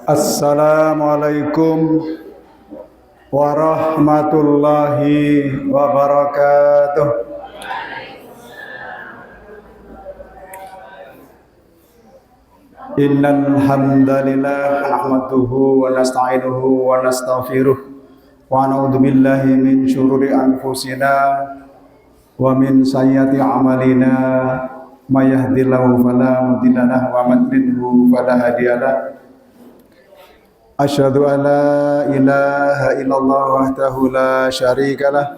Assalamualaikum warahmatullahi wabarakatuh. Innal hamdalillah nahmaduhu wa nasta'inuhu wa nastaghfiruh wa na'udzu billahi min syururi anfusina wa min sayyiati a'malina may yahdihillahu fala mudilla lahu wa man yudlil fala hadiya lahu. Asyhadu an la ilaha illallah wahdahu la syarika lah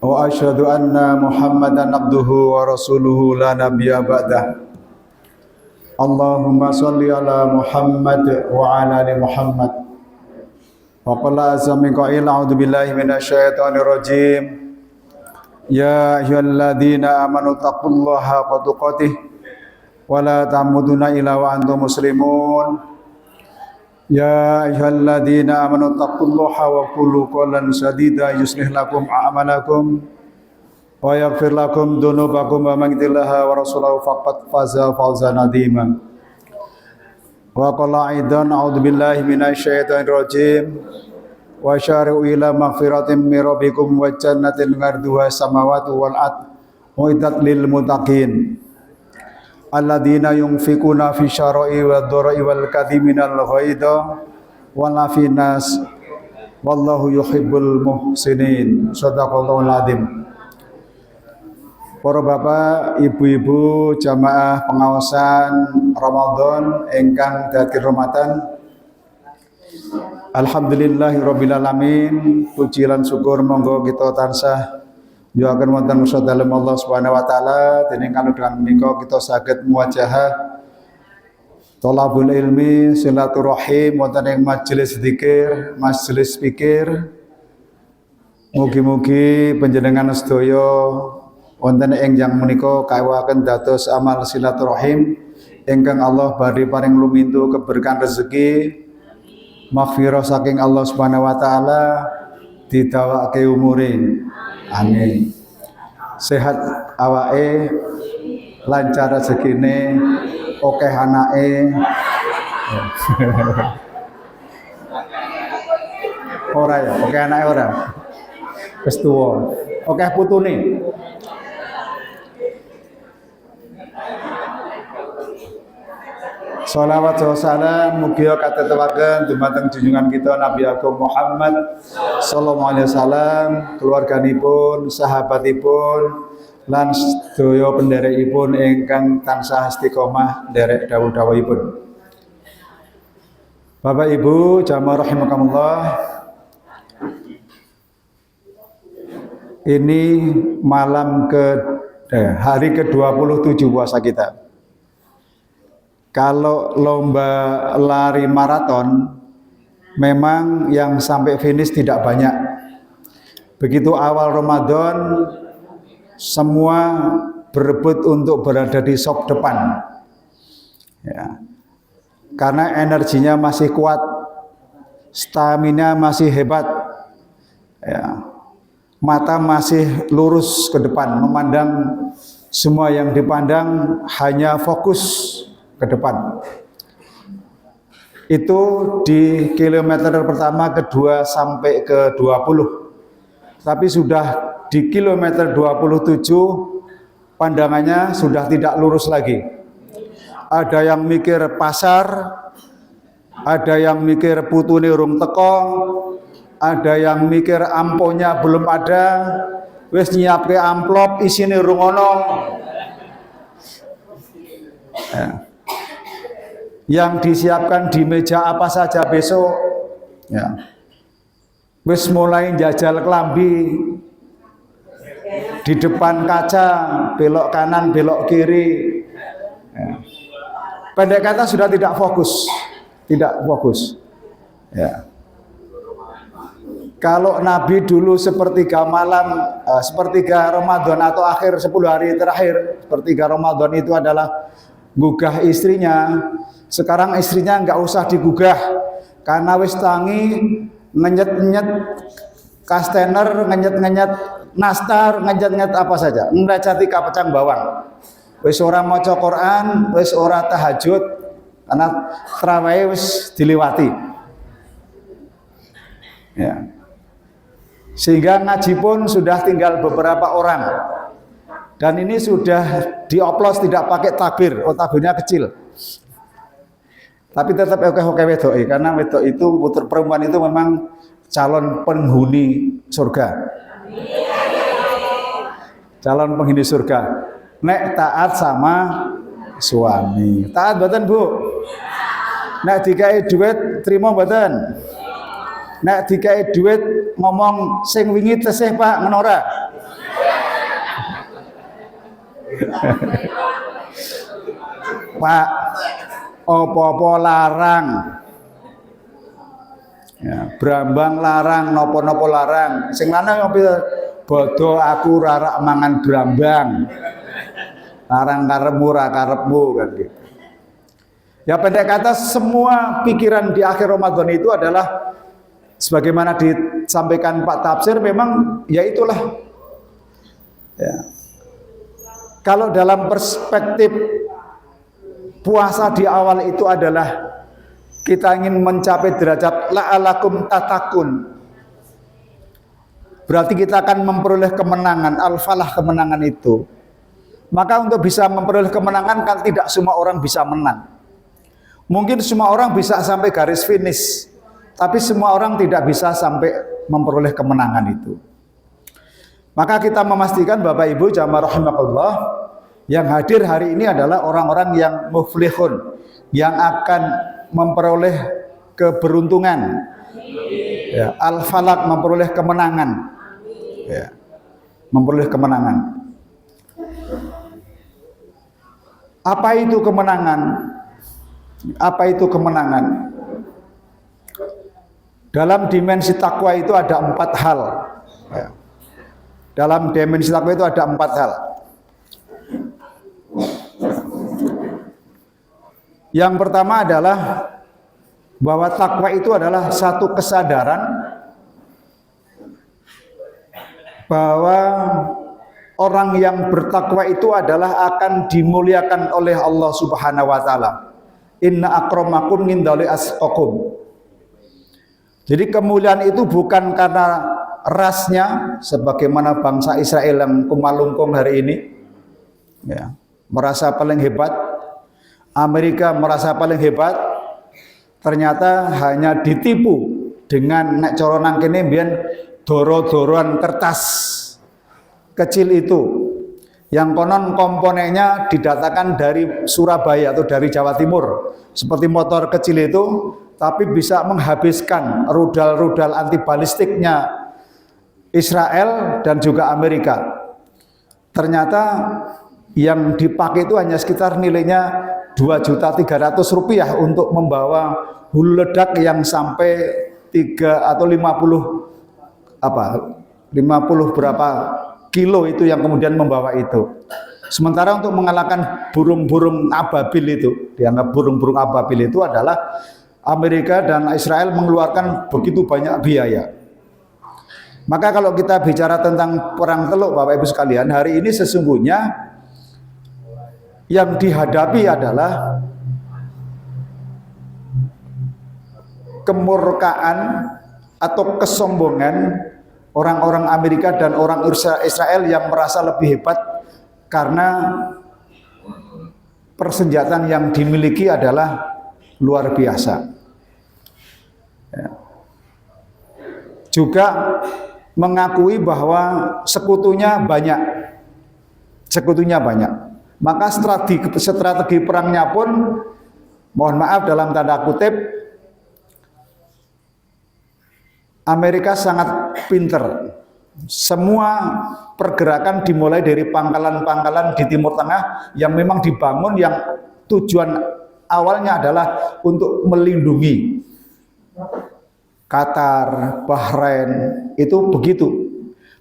wa asyhadu anna Muhammadan abduhu wa rasuluhu la nabiyya ba'dah. Allahumma shalli ala Muhammad wa ala ali Muhammad. Wa qala azza min qa'il a'udzu billahi minasyaitonir rajim. Ya ayyuhalladzina amanu taqullaha haqqa tuqatih wa la tamutunna illa wa antum muslimun. Ya ayyuhalladzina amanu taqullaha wa qulu qawlan sadida yuslih lakum a'malakum wa yaghfir lakum dzunubakum wa man yuti'illah wa rasulahu faqad faza fawzan 'azima. Wa qala aidan a'udzu billahi minasyaitonir rajim wa syari'u ila maghfiratin min rabbikum wa jannatin 'arduha samawati wal ard uiddat lil muttaqin alladzina yunfikuna fi syara'i wad dharai wal kadhiminal ghaidha wal afinas wallahu yuhibbul muhsinin. Shadaqallahul adzim. Para bapak, ibu-ibu jamaah pengawasan Ramadan ingkang dadi rahmatan, alhamdulillahirabbil alamin. Puji lan syukur monggo kita tansah yo akan wonten musa dalem Allah Subhanahu wa taala. Dening kalau dengan menika kita saged muwajahah thalabul ilmi, silaturahim wonten ing majelis zikir, majelis pikir. Mugi-mugi panjenengan sedaya wonten ing yang menika kawaken dados amal silaturahim ingkang Allah badhe paring lumintu keberkahan rezeki, maghfirah saking Allah Subhanahu wa taala, didawake umure. Amin. Sehat awake, lancar rezekine, akeh anake. Ora ya, akeh anake ora. Wis tuwa. Akeh putune. Shalawat wa salam mugi katetepaken dumateng junjungan kita Nabi Agung Muhammad sallallahu alaihi wasallam, keluarganipun, sahabatipun, lan sedaya penderekipun ingkang tansah istiqomah nderek dawuh-dawuhipun. Bapak Ibu jamaah rahimakumullah, ini malam hari ke-27 puasa kita. Kalau lomba lari maraton, memang yang sampai finish tidak banyak. Begitu awal Ramadan, semua berebut untuk berada di sop depan. Ya. Karena energinya masih kuat, stamina masih hebat, ya. Mata masih lurus ke depan, memandang semua yang dipandang hanya fokus ke depan. Itu di kilometer pertama, kedua sampai ke 20. Tapi sudah di kilometer 27 pandangannya sudah tidak lurus lagi. Ada yang mikir pasar, ada yang mikir putune urung teko, ada yang mikir amponya belum ada, wis nyiapke amplop isine urung ono. Ya. Yang disiapkan di meja apa saja besok, ya. Wis mulai jajal kelambi di depan kaca, belok kanan, belok kiri. Ya. Pendek kata sudah tidak fokus, Ya. Kalau Nabi dulu sepertiga malam, sepertiga Ramadan atau akhir 10 hari terakhir, sepertiga Ramadan itu adalah gugah istrinya. Sekarang istrinya nggak usah digugah karena wis tangi ngenyet-ngenyet kastener, ngenyet-ngenyet nastar, ngenyet-ngenyet apa saja, ngracati kapecang bawang. Wis ora maca Quran, wis ora tahajud, karena tarawih wis dilewati. Ya. Sehingga ngaji pun sudah tinggal beberapa orang. Dan ini sudah dioplos tidak pakai takbir, takbirnya kecil. Tapi tetap oke wedok, karena wedok itu putra perempuan itu memang calon penghuni surga. Calon penghuni surga. Nek taat sama suami. Taat mboten, Bu? Nek dikai duit terima mboten? Nek dikai duit ngomong sing wingi tesih Pak ngono ora? Pak, apa-apa larang. Ya, brambang larang, nopo-nopo larang. Sing lanang ngopi bodoh aku rarak mangan brambang. Larang karepmu ra karepmu kan gitu. Ya pendek kata semua pikiran di akhir Ramadan itu adalah sebagaimana disampaikan Pak Tafsir memang ya itulah. Ya. Kalau dalam perspektif puasa di awal itu adalah kita ingin mencapai derajat la'alakum tatakun. Berarti kita akan memperoleh kemenangan, al-falah kemenangan itu. Maka untuk bisa memperoleh kemenangan kan tidak semua orang bisa menang. Mungkin semua orang bisa sampai garis finish, tapi semua orang tidak bisa sampai memperoleh kemenangan itu. Maka kita memastikan Bapak Ibu jamaah rahimakumullah, yang hadir hari ini adalah orang-orang yang muflihun, yang akan memperoleh keberuntungan, ya, al-falak, memperoleh kemenangan, ya, memperoleh kemenangan. Apa itu kemenangan? Apa itu kemenangan? Dalam dimensi takwa itu ada 4 hal. Ya. Dalam dimensi takwa itu ada 4 hal. Yang pertama adalah bahwa takwa itu adalah satu kesadaran bahwa orang yang bertakwa itu adalah akan dimuliakan oleh Allah Subhanahu wa taala. Inna akramakum indallahi atqakum. Jadi kemuliaan itu bukan karena rasnya sebagaimana bangsa Israel yang kumalungkung hari ini, ya, merasa paling hebat. Amerika merasa paling hebat, ternyata hanya ditipu dengan nek cara nang kene mbiyen doro-doroan kertas kecil itu yang konon komponennya didatangkan dari Surabaya atau dari Jawa Timur, seperti motor kecil itu, tapi bisa menghabiskan rudal-rudal anti balistiknya Israel dan juga Amerika. Ternyata yang dipakai itu hanya sekitar nilainya Rp2.300.000 untuk membawa hulu ledak yang sampai 3 atau 50 berapa kilo itu yang kemudian membawa itu. Sementara untuk mengalahkan burung-burung ababil itu, dianggap burung-burung ababil itu adalah Amerika dan Israel mengeluarkan begitu banyak biaya. Maka kalau kita bicara tentang perang teluk Bapak Ibu sekalian, hari ini sesungguhnya yang dihadapi adalah kemurkaan atau kesombongan orang-orang Amerika dan orang Israel yang merasa lebih hebat karena persenjataan yang dimiliki adalah luar biasa. Ya. Juga mengakui bahwa sekutunya banyak. Sekutunya banyak. Maka strategi perangnya pun, mohon maaf dalam tanda kutip, Amerika sangat pinter. Semua pergerakan dimulai dari pangkalan-pangkalan di Timur Tengah yang memang dibangun yang tujuan awalnya adalah untuk melindungi Qatar, Bahrain, itu begitu.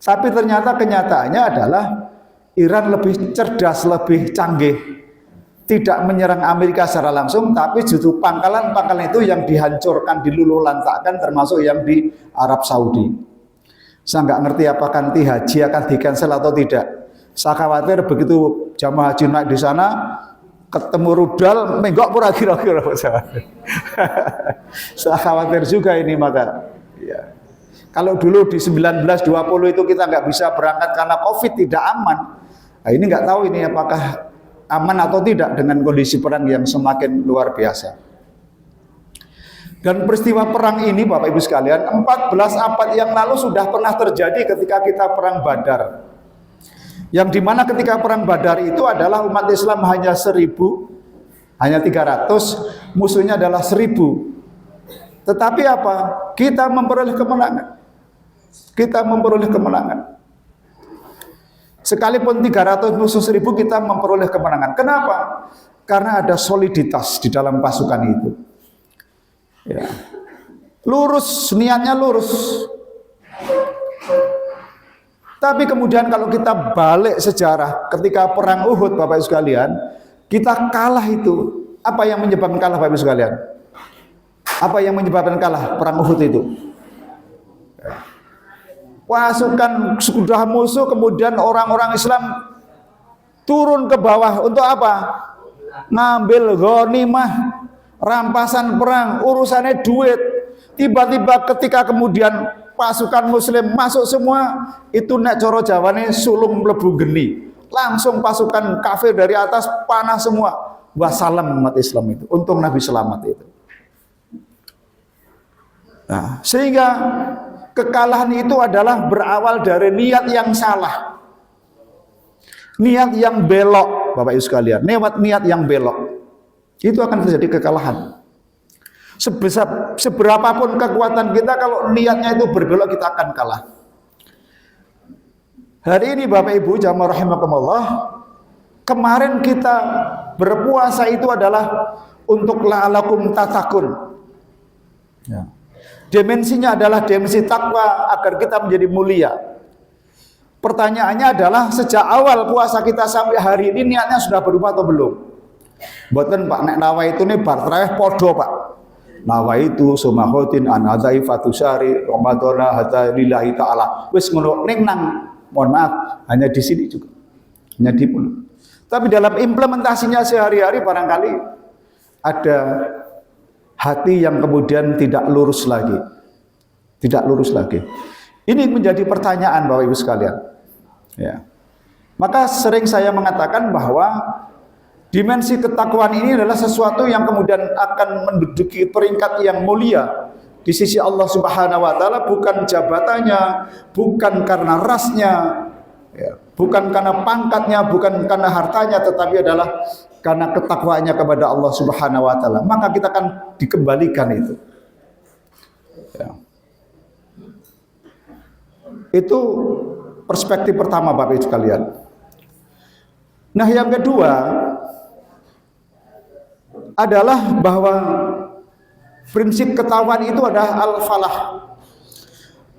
Tapi ternyata kenyataannya adalah Iran lebih cerdas, lebih canggih, tidak menyerang Amerika secara langsung, tapi justru pangkalan-pangkalan itu yang dihancurkan, diluluhlantakkan, termasuk yang di Arab Saudi. Saya nggak ngerti apakah nanti haji akan di-cancel atau tidak. Saya khawatir begitu jamaah haji naik di sana, ketemu rudal menggok pura kira-kira. Saya khawatir juga ini maka. Ya. Kalau dulu di 1920 itu kita nggak bisa berangkat karena COVID tidak aman. Nah, ini nggak tahu ini apakah aman atau tidak dengan kondisi perang yang semakin luar biasa. Dan peristiwa perang ini Bapak Ibu sekalian, 14 abad yang lalu sudah pernah terjadi ketika kita perang Badar. Yang dimana ketika perang Badar itu adalah umat Islam hanya 1.000, hanya 300, musuhnya adalah 1.000. Tetapi apa? Kita memperoleh kemenangan. Kita memperoleh kemenangan. Sekalipun 300 musuh 1.000 kita memperoleh kemenangan. Kenapa? Karena ada soliditas di dalam pasukan itu. Ya. Lurus, niatnya lurus. Tapi kemudian kalau kita balik sejarah ketika perang Uhud Bapak Ibu sekalian, kita kalah itu. Apa yang menyebabkan kalah Bapak Ibu sekalian? Apa yang menyebabkan kalah perang Uhud itu? Pasukan sudah musuh, kemudian orang-orang Islam turun ke bawah untuk apa? Ngambil ghanimah, rampasan perang, urusannya duit. Tiba-tiba ketika kemudian pasukan muslim masuk semua, itu nek coro jawane sulung mlebu geni. Langsung pasukan kafir dari atas panah semua. Wassalam umat Islam itu. Untung Nabi selamat itu. Nah, sehingga kekalahan itu adalah berawal dari niat yang salah. Niat yang belok, Bapak Ibu sekalian. Niat yang belok. Itu akan terjadi kekalahan. Seberapapun kekuatan kita, kalau niatnya itu berbelok, kita akan kalah. Hari ini Bapak Ibu jamaah rahimakumullah, kemarin kita berpuasa itu adalah untuk la'alakum tatakun. Ya. Dimensinya adalah dimensi takwa agar kita menjadi mulia. Pertanyaannya adalah sejak awal puasa kita sampai hari ini niatnya sudah berubah atau belum? Mboten Pak, nek nawa itu nih bar traweh podo Pak. Nawa itu sumahotin anadai fatusari Ramadana hatta lillahi ta'ala. Wis ngono ning nang, mohon maaf, hanya di sini juga. Hanya di mulut. Tapi dalam implementasinya sehari-hari barangkali ada hati yang kemudian tidak lurus lagi. Tidak lurus lagi. Ini menjadi pertanyaan Bapak Ibu sekalian. Ya. Maka sering saya mengatakan bahwa dimensi ketakwaan ini adalah sesuatu yang kemudian akan menduduki peringkat yang mulia di sisi Allah Subhanahu wa taala, bukan jabatannya, bukan karena rasnya, ya, bukan karena pangkatnya, bukan karena hartanya, tetapi adalah karena ketakwaannya kepada Allah Subhanahu wa taala. Maka kita akan dikembalikan itu. Ya. Itu perspektif pertama Bapak Ibu sekalian. Nah, yang kedua adalah bahwa prinsip ketakwaan itu adalah al-falah,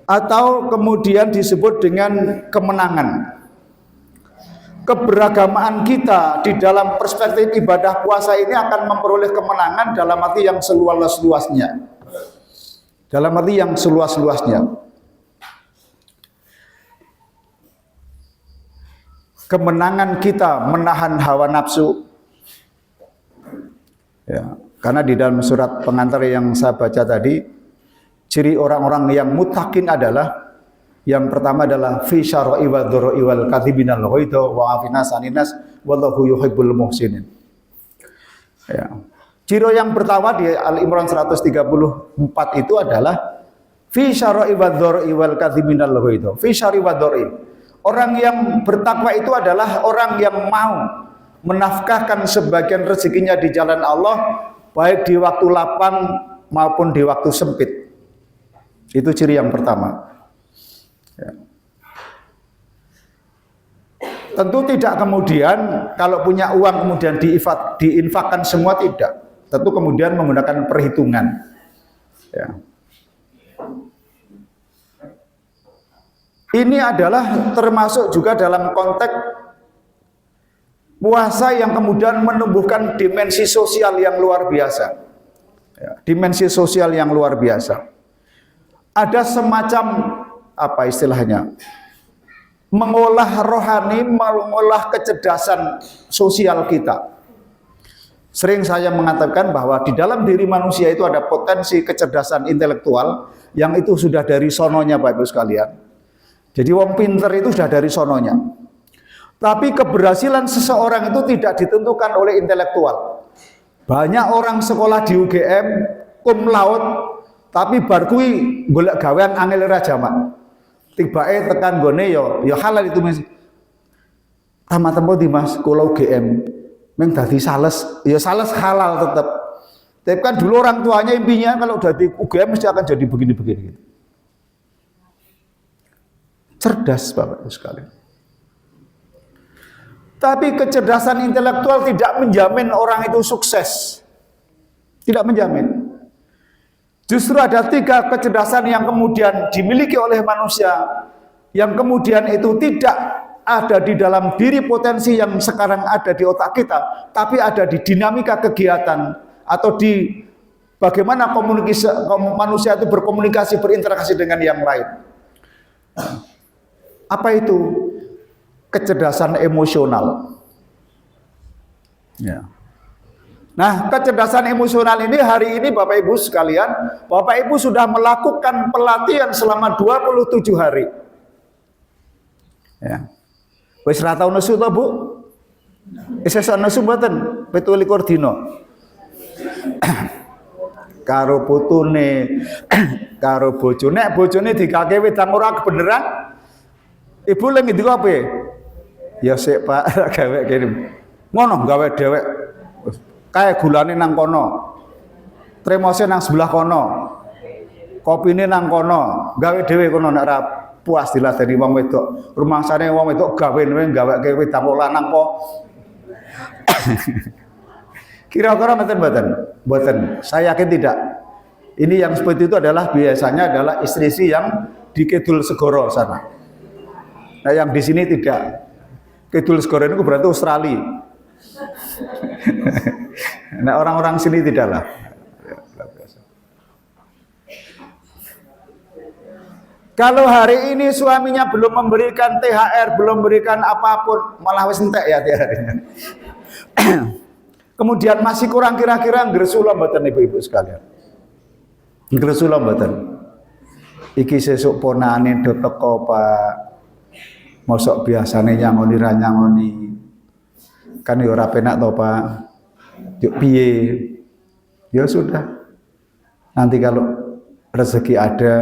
atau kemudian disebut dengan kemenangan. Keberagamaan kita di dalam perspektif ibadah puasa ini akan memperoleh kemenangan dalam arti yang seluas-luasnya. Dalam arti yang seluas-luasnya. Kemenangan kita menahan hawa nafsu. Ya, karena di dalam surat pengantar yang saya baca tadi, ciri orang-orang yang muttaqin adalah yang pertama adalah fi syarra'i wa dzarra'i wal kadhibinal ghaidha wa afinas aninas wallahu yuhibbul muhsinin. Ya. Ciri yang pertama di Al-Imran 134 itu adalah fi syarra'i wa dzarra'i wal kadhibinal ghaidha. Fi syarra'i wa dzarra'i. Orang yang bertakwa itu adalah orang yang mau menafkahkan sebagian rezekinya di jalan Allah, baik di waktu lapang maupun di waktu sempit. Itu ciri yang pertama. Ya. Tentu tidak kemudian kalau punya uang kemudian diinfakkan semua, tidak. Tentu kemudian menggunakan perhitungan. Ya. Ini adalah termasuk juga dalam konteks puasa yang kemudian menumbuhkan dimensi sosial yang luar biasa. Ya, dimensi sosial yang luar biasa. Ada semacam apa istilahnya? Mengolah rohani, mengolah kecerdasan sosial kita. Sering saya mengatakan bahwa di dalam diri manusia itu ada potensi kecerdasan intelektual yang itu sudah dari sononya Bapak Ibu sekalian. Jadi wong pinter itu sudah dari sononya. Tapi keberhasilan seseorang itu tidak ditentukan oleh intelektual. Banyak orang sekolah di UGM, cum laude, tapi bar kuwi golek gawean angel ra jamak. Tibake tekan gone ya halal itu Mas. Tamat tempo di Mas, kula UGM. Meng dadi sales, ya sales halal tetap. Tapi kan dulu orang tuanya impinya kalau udah di UGM mesti akan jadi begini-begini. Cerdas Bapak Ibu sekalian. Tapi kecerdasan intelektual tidak menjamin orang itu sukses. Tidak menjamin. Justru ada 3 kecerdasan yang kemudian dimiliki oleh manusia, yang kemudian itu tidak ada di dalam diri potensi yang sekarang ada di otak kita, tapi ada di dinamika kegiatan atau di bagaimana manusia itu berkomunikasi, berinteraksi dengan yang lain. Apa itu? Kecerdasan emosional. Ya. Nah, kecerdasan emosional ini hari ini Bapak Ibu sekalian, Bapak Ibu sudah melakukan pelatihan selama 27 hari. Ya. Wis ra tau nesu to, Bu? Isih nesu mboten? 27 dina. Karo putune, karo bojone, nek bojone dikake wedang ora kebeneran, ibu lagi ngendika apa? Ya sik, Pak, gawe kene. Ngono gawe dhewek. Kae gulane nang kono. Tremose nang sebelah kono. Kopine nang kono, gawe dhewe kono nek ra puas diladeni wong wedok. Rumangsane wong wedok gawe gaweke wedang lanang po. Kira-kira mboten? Mboten. Saya yakin tidak. Ini yang seperti itu adalah biasanya adalah istri-istri yang di Kidul Segoro sana. Nah, yang di sini tidak. Kidul Segoro itu berarti Australia. Nah, orang-orang sini tidaklah. Kalau hari ini suaminya belum memberikan THR, belum memberikan apapun, malah wis entek ya THR-nya. Kemudian masih kurang kira-kira ngresula mboten Ibu-ibu sekalian. Ngresula mboten. Iki sesuk ponane do teko Pak. Mosok biasane nyangoni ra nyangoni. Kan ya ora penak to Pak. Yuk piye? Ya sudah. Nanti kalau rezeki ada.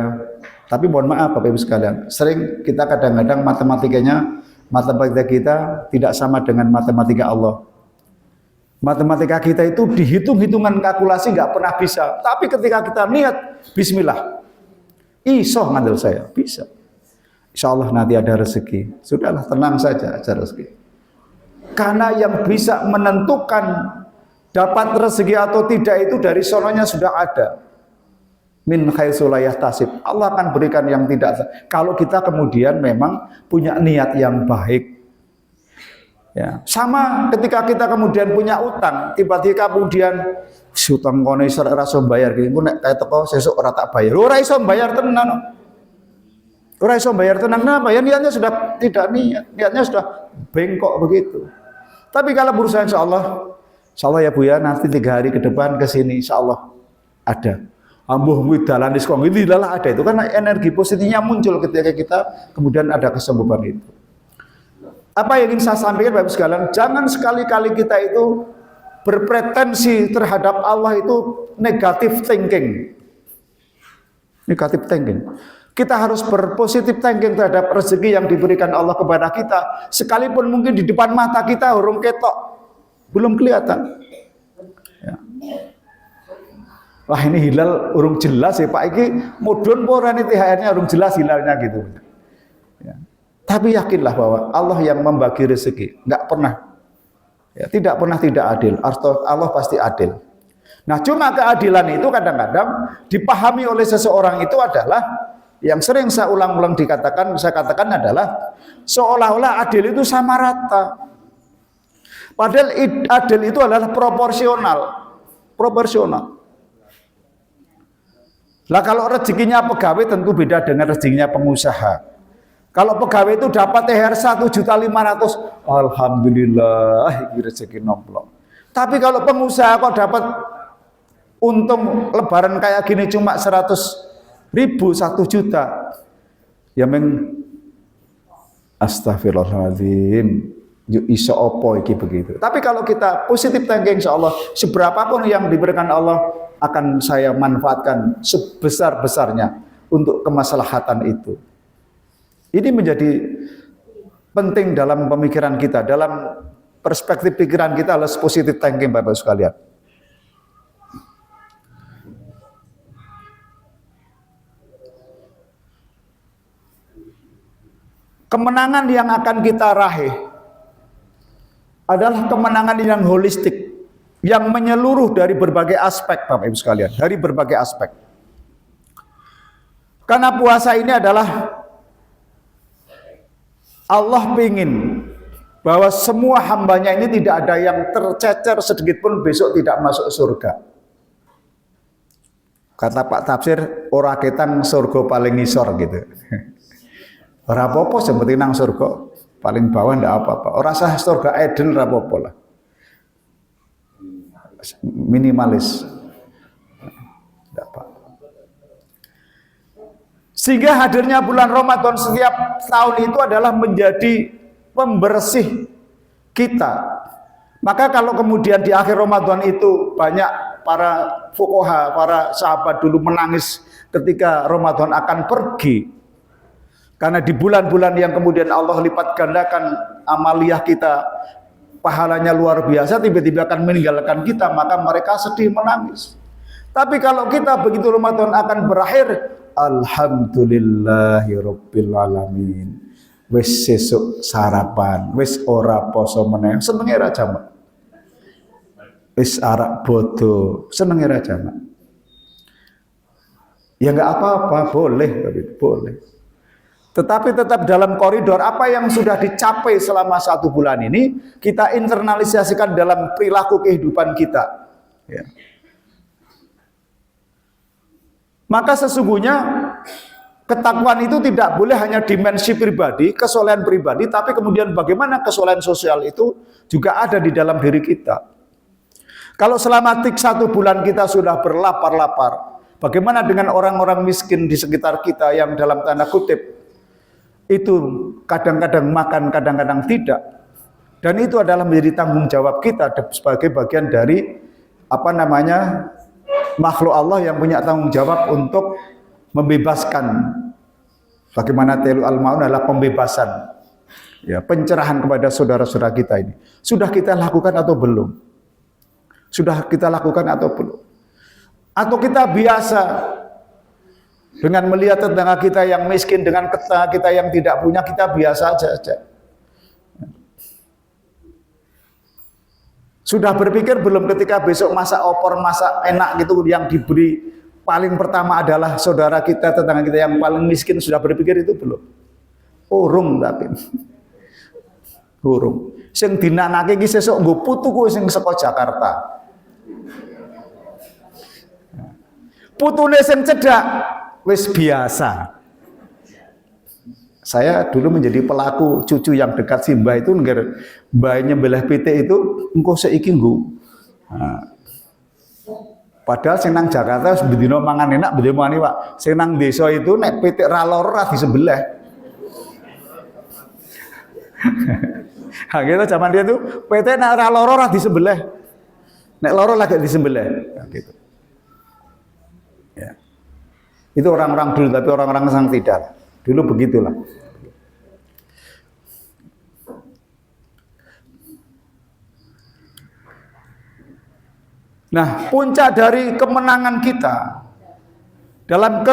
Tapi mohon maaf Bapak Ibu sekalian, sering kita kadang-kadang matematika kita tidak sama dengan matematika Allah. Matematika kita itu dihitung-hitungan kalkulasi nggak pernah bisa. Tapi ketika kita niat, bismillah, iso ngandel saya, bisa. Insya Allah nanti ada rezeki. Sudahlah, tenang saja ada rezeki. Karena yang bisa menentukan dapat rezeki atau tidak itu dari sononya sudah ada. Min haitsu la yahtasib. Allah akan berikan yang tidak. Kalau kita kemudian memang punya niat yang baik. Ya, sama ketika kita kemudian punya utang, tiba-tiba kemudian utang kono ora iso bayar iki, nek kae teko sesuk ora tak bayar. Ora iso bayar tenan. Ora iso bayar tenan napa? Ya niatnya sudah tidak niat, niatnya sudah bengkok begitu. Tapi kalau berusaha insyaallah ya Bu ya, nanti 3 hari ke depan ke sini insyaallah ada. Ambuh dalan diskon ini adalah ada itu karena energi positifnya muncul ketika kita kemudian ada kesembuhan itu. Apa yang ingin saya sampaikan Bapak sekalian, jangan sekali-kali kita itu berpretensi terhadap Allah itu negatif thinking. Negatif thinking. Kita harus berpositif thinking terhadap rezeki yang diberikan Allah kepada kita, sekalipun mungkin di depan mata kita urung ketok, belum kelihatan. Ya. Wah ini hilal urung jelas ya Pak, ini mudun pora nih THR-nya urung jelas hilalnya gitu. Ya. Tapi yakinlah bahwa Allah yang membagi rezeki, nggak pernah, ya, tidak pernah tidak adil. Allah pasti adil. Nah cuma keadilan itu kadang-kadang dipahami oleh seseorang itu adalah yang sering saya ulang-ulang saya katakan adalah seolah-olah adil itu sama rata. Padahal adil itu adalah proporsional. Lah kalau rezekinya pegawai tentu beda dengan rezekinya pengusaha. Kalau pegawai itu dapat THR 1.500.000, alhamdulillah ini rezeki nomplok. Tapi kalau pengusaha kok dapat untung lebaran kayak gini cuma 100.000, 1 juta, ya astagfirullahaladzim, iso opo iki begitu. Tapi kalau kita positif thinking, insya Allah seberapapun yang diberikan Allah akan saya manfaatkan sebesar-besarnya untuk kemaslahatan itu. Ini menjadi penting dalam pemikiran kita, dalam perspektif pikiran kita harus positif thinking, Bapak sekalian. Kemenangan yang akan kita raih adalah kemenangan yang holistik, yang menyeluruh dari berbagai aspek, Bapak Ibu sekalian, dari berbagai aspek. Karena puasa ini adalah Allah ingin bahwa semua hambanya ini tidak ada yang tercecer sedikit pun besok tidak masuk surga. Kata Pak Tafsir, ora ketang surga paling ngisor gitu. Ora apa-apa seperti nang surga paling bawah ndak apa-apa. Ora sah surga Eden ora apa-apa lah. Minimalis. Ndak apa. Sehingga hadirnya bulan Ramadan setiap tahun itu adalah menjadi pembersih kita. Maka kalau kemudian di akhir Ramadan itu banyak para fuqaha, para sahabat dulu menangis ketika Ramadan akan pergi. Karena di bulan-bulan yang kemudian Allah lipat gandakan amaliyah kita, pahalanya luar biasa, tiba-tiba akan meninggalkan kita, maka mereka sedih menangis. Tapi kalau kita begitu Ramadan akan berakhir, alhamdulillahirabbil alamin. Wis sesuk sarapan, wis ora poso meneh, senenge ra jamak. Wis arak bodo, senenge ra jamak. Ya enggak apa-apa, boleh, boleh. Tetapi tetap dalam koridor apa yang sudah dicapai selama 1 bulan ini, kita internalisasikan dalam perilaku kehidupan kita. Ya. Maka sesungguhnya ketakwaan itu tidak boleh hanya dimensi pribadi, kesolehan pribadi, tapi kemudian bagaimana kesolehan sosial itu juga ada di dalam diri kita. Kalau selama 1 bulan kita sudah berlapar-lapar, bagaimana dengan orang-orang miskin di sekitar kita yang dalam tanda kutip itu kadang-kadang makan, kadang-kadang tidak. Dan itu adalah menjadi tanggung jawab kita sebagai bagian dari makhluk Allah yang punya tanggung jawab untuk membebaskan. Bagaimana Telu Al-Maun adalah pembebasan, ya, pencerahan kepada saudara-saudara kita ini. Sudah kita lakukan atau belum? Sudah kita lakukan atau belum? Atau kita biasa dengan melihat tetangga kita yang miskin, dengan tetangga kita yang tidak punya, kita biasa saja. Sudah berpikir belum ketika besok masak opor, masak enak gitu, yang diberi paling pertama adalah saudara kita, tetangga kita yang paling miskin, sudah berpikir itu belum? Urung tapi. Urung. Sing dinanake iki sesuk nggo putuku sing saka Jakarta. Putune sing cedhak wis biasa. Saya dulu menjadi pelaku cucu yang dekat si Mbah itu, Mbah nyembelih pitik itu engko seiki nggo. Nah, padahal sing nang Jakarta wis bendina mangan enak, bendina mani Pak. Sing nang desa itu nek pitik ra lara ra disembelih. Gitu zaman dia tuh pitik nek ra lara ra disembelih. Nek lara lagi disembelih. Nah, gitu. Ya. Itu orang-orang dulu, tapi orang-orang sekarang tidak. Dulu begitulah. Nah, puncak dari kemenangan kita dalam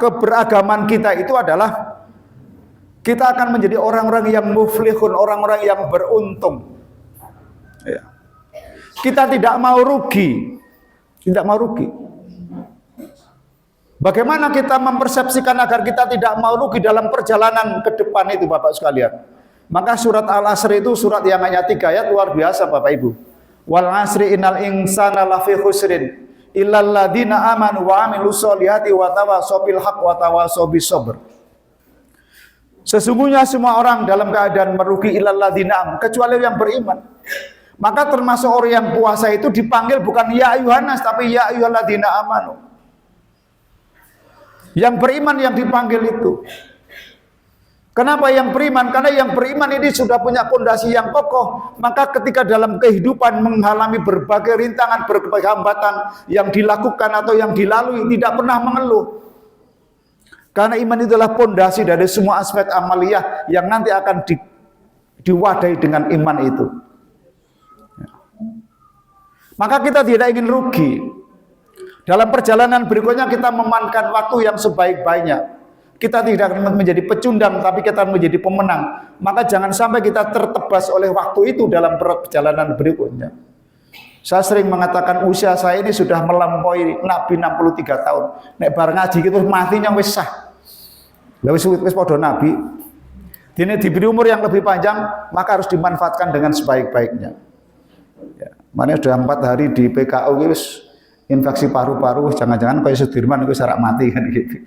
keberagaman kita itu adalah kita akan menjadi orang-orang yang muflihun, orang-orang yang beruntung. Ya. Kita tidak mau rugi, tidak mau rugi. Bagaimana kita mempersepsikan agar kita tidak mau rugi dalam perjalanan ke depan itu, Bapak sekalian? Maka surat Al-Asr itu surat yang hanya 3 ayat, luar biasa Bapak Ibu. Wal asri innal insana lafi khusrin illal ladzina amanu wa amilus solihati wa tawassaw bil haqq wa tawassaw bis sabr. Sesungguhnya semua orang dalam keadaan merugi illal ladzina amanu, kecuali yang beriman. Maka termasuk orang yang puasa itu dipanggil bukan ya ayuhanas, tapi ya ayyuhalladzina amanu. Yang beriman yang dipanggil itu. Kenapa yang beriman? Karena yang beriman ini sudah punya fondasi yang kokoh. Maka ketika dalam kehidupan mengalami berbagai rintangan, berbagai hambatan yang dilakukan atau yang dilalui, tidak pernah mengeluh. Karena iman itulah fondasi dari semua aspek amaliyah yang nanti akan diwadahi dengan iman itu. Maka kita tidak ingin rugi. Dalam perjalanan berikutnya kita memanfaatkan waktu yang sebaik-baiknya. Kita tidak akan menjadi pecundang, tapi kita akan menjadi pemenang. Maka jangan sampai kita tertebas oleh waktu itu dalam perjalanan berikutnya. Saya sering mengatakan usia saya ini sudah melampaui Nabi 63 tahun. Nek bar ngaji gitu matinya wis sah. Lah wis padha Nabi. Dene diberi umur yang lebih panjang, maka harus dimanfaatkan dengan sebaik-baiknya. Ya, mana sudah 4 hari di PKU wis infeksi paru-paru, jangan-jangan kayak Sudirman itu sarak mati kan gitu.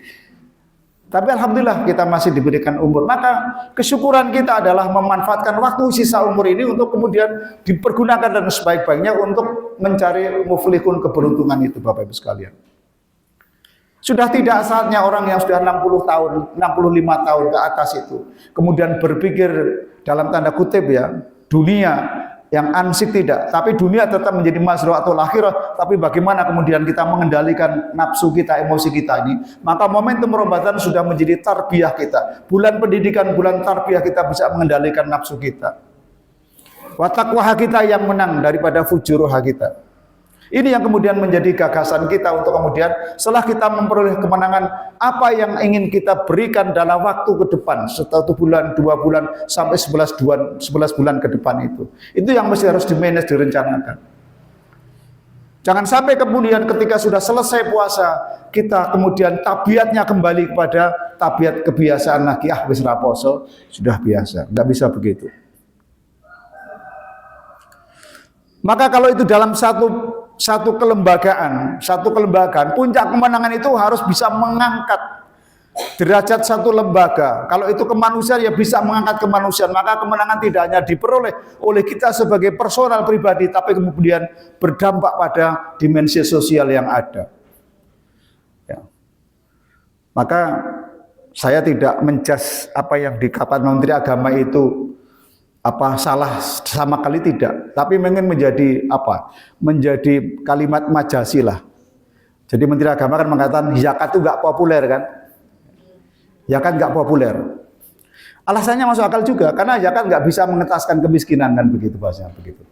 Tapi alhamdulillah kita masih diberikan umur. Maka kesyukuran kita adalah memanfaatkan waktu sisa umur ini untuk kemudian dipergunakan dan sebaik-baiknya untuk mencari muflihun, keberuntungan itu Bapak Ibu sekalian. Sudah tidak saatnya orang yang sudah 60 tahun, 65 tahun ke atas itu kemudian berpikir dalam tanda kutip ya, dunia yang ansik tidak, tapi dunia tetap menjadi mazra'atul akhirah. Tapi bagaimana kemudian kita mengendalikan nafsu kita, emosi kita ini? Maka momentum Ramadan sudah menjadi tarbiyah kita. Bulan pendidikan, bulan tarbiyah kita bisa mengendalikan nafsu kita. Wa taqwaha kita yang menang daripada fujuruha kita. Ini yang kemudian menjadi gagasan kita untuk kemudian setelah kita memperoleh kemenangan, apa yang ingin kita berikan dalam waktu ke depan, 1 bulan, 2 bulan, sampai 11 bulan ke depan itu. Itu yang mesti harus dimanage, direncanakan. Jangan sampai kemudian ketika sudah selesai puasa, kita kemudian tabiatnya kembali kepada tabiat kebiasaan lagi, wis ra poso, sudah biasa. Enggak bisa begitu. Maka kalau itu dalam satu kelembagaan, puncak kemenangan itu harus bisa mengangkat derajat satu lembaga. Kalau itu kemanusiaan ya bisa mengangkat kemanusiaan. Maka kemenangan tidak hanya diperoleh oleh kita sebagai personal pribadi, tapi kemudian berdampak pada dimensi sosial yang ada. Ya. Maka saya tidak menjudge apa yang dikatakan Menteri Agama itu salah sama kali tidak, tapi ingin menjadi kalimat majasi lah. Jadi Menteri Agama kan mengatakan zakat itu nggak populer kan, zakat nggak populer. Alasannya masuk akal juga, karena zakat nggak bisa mengentaskan kemiskinan kan begitu bahasanya begitu.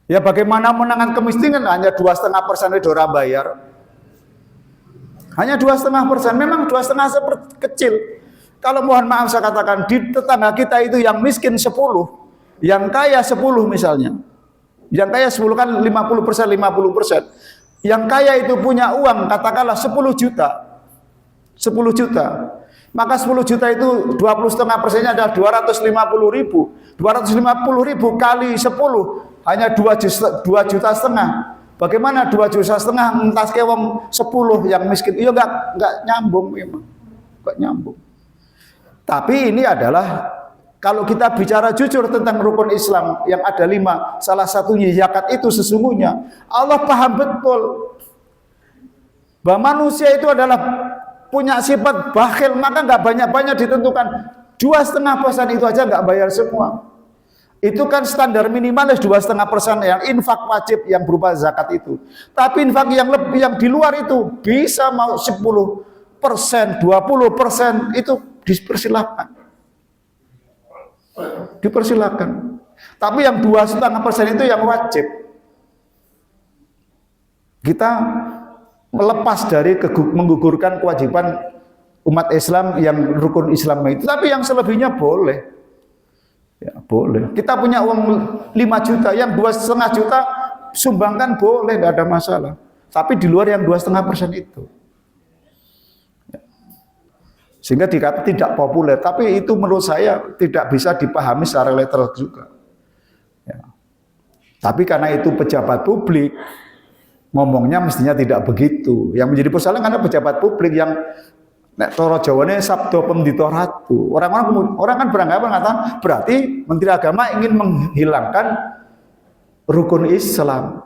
Ya bagaimana menangkan kemiskinan hanya 2,5% itu orang bayar, hanya 2,5%, memang 2,5% kecil. Kalau mohon maaf saya katakan di tetangga kita itu yang miskin 10, yang kaya 10 misalnya. Yang kaya 10 kan 50%. Yang kaya itu punya uang katakanlah 10 juta. 10 juta. Maka 10 juta itu 20,5%-nya adalah 250.000. 250.000 kali 10 hanya 2,5 juta. Bagaimana 2,5 juta entas ke wong 10 yang miskin? Iya enggak nyambung memang. Enggak nyambung. Tapi ini adalah kalau kita bicara jujur tentang rukun Islam yang ada 5, salah satunya zakat itu sesungguhnya Allah paham betul bahwa manusia itu adalah punya sifat bakhil, maka nggak banyak-banyak ditentukan. 2,5% itu aja nggak bayar semua. Itu kan standar minimalis 2,5% yang infak wajib yang berupa zakat itu. Tapi infak yang lebih yang di luar itu bisa mau 10%, 20% itu dipersilakan. Tapi yang 2,5% itu yang wajib. Kita melepas dari menggugurkan kewajiban umat Islam yang rukun Islam itu. Tapi yang selebihnya boleh. Ya, boleh. Kita punya uang 5 juta, yang 2,5 juta sumbangkan boleh, tidak ada masalah. Tapi di luar yang 2,5% itu. Sehingga dikatakan tidak populer, tapi itu menurut saya tidak bisa dipahami secara literal juga. Ya. Tapi karena itu pejabat publik, ngomongnya mestinya tidak begitu. Yang menjadi persoalan karena pejabat publik yang nek toro Jawane sabdo pendito ratu. Orang kan beranggapan mengatakan berarti Menteri Agama ingin menghilangkan rukun Islam.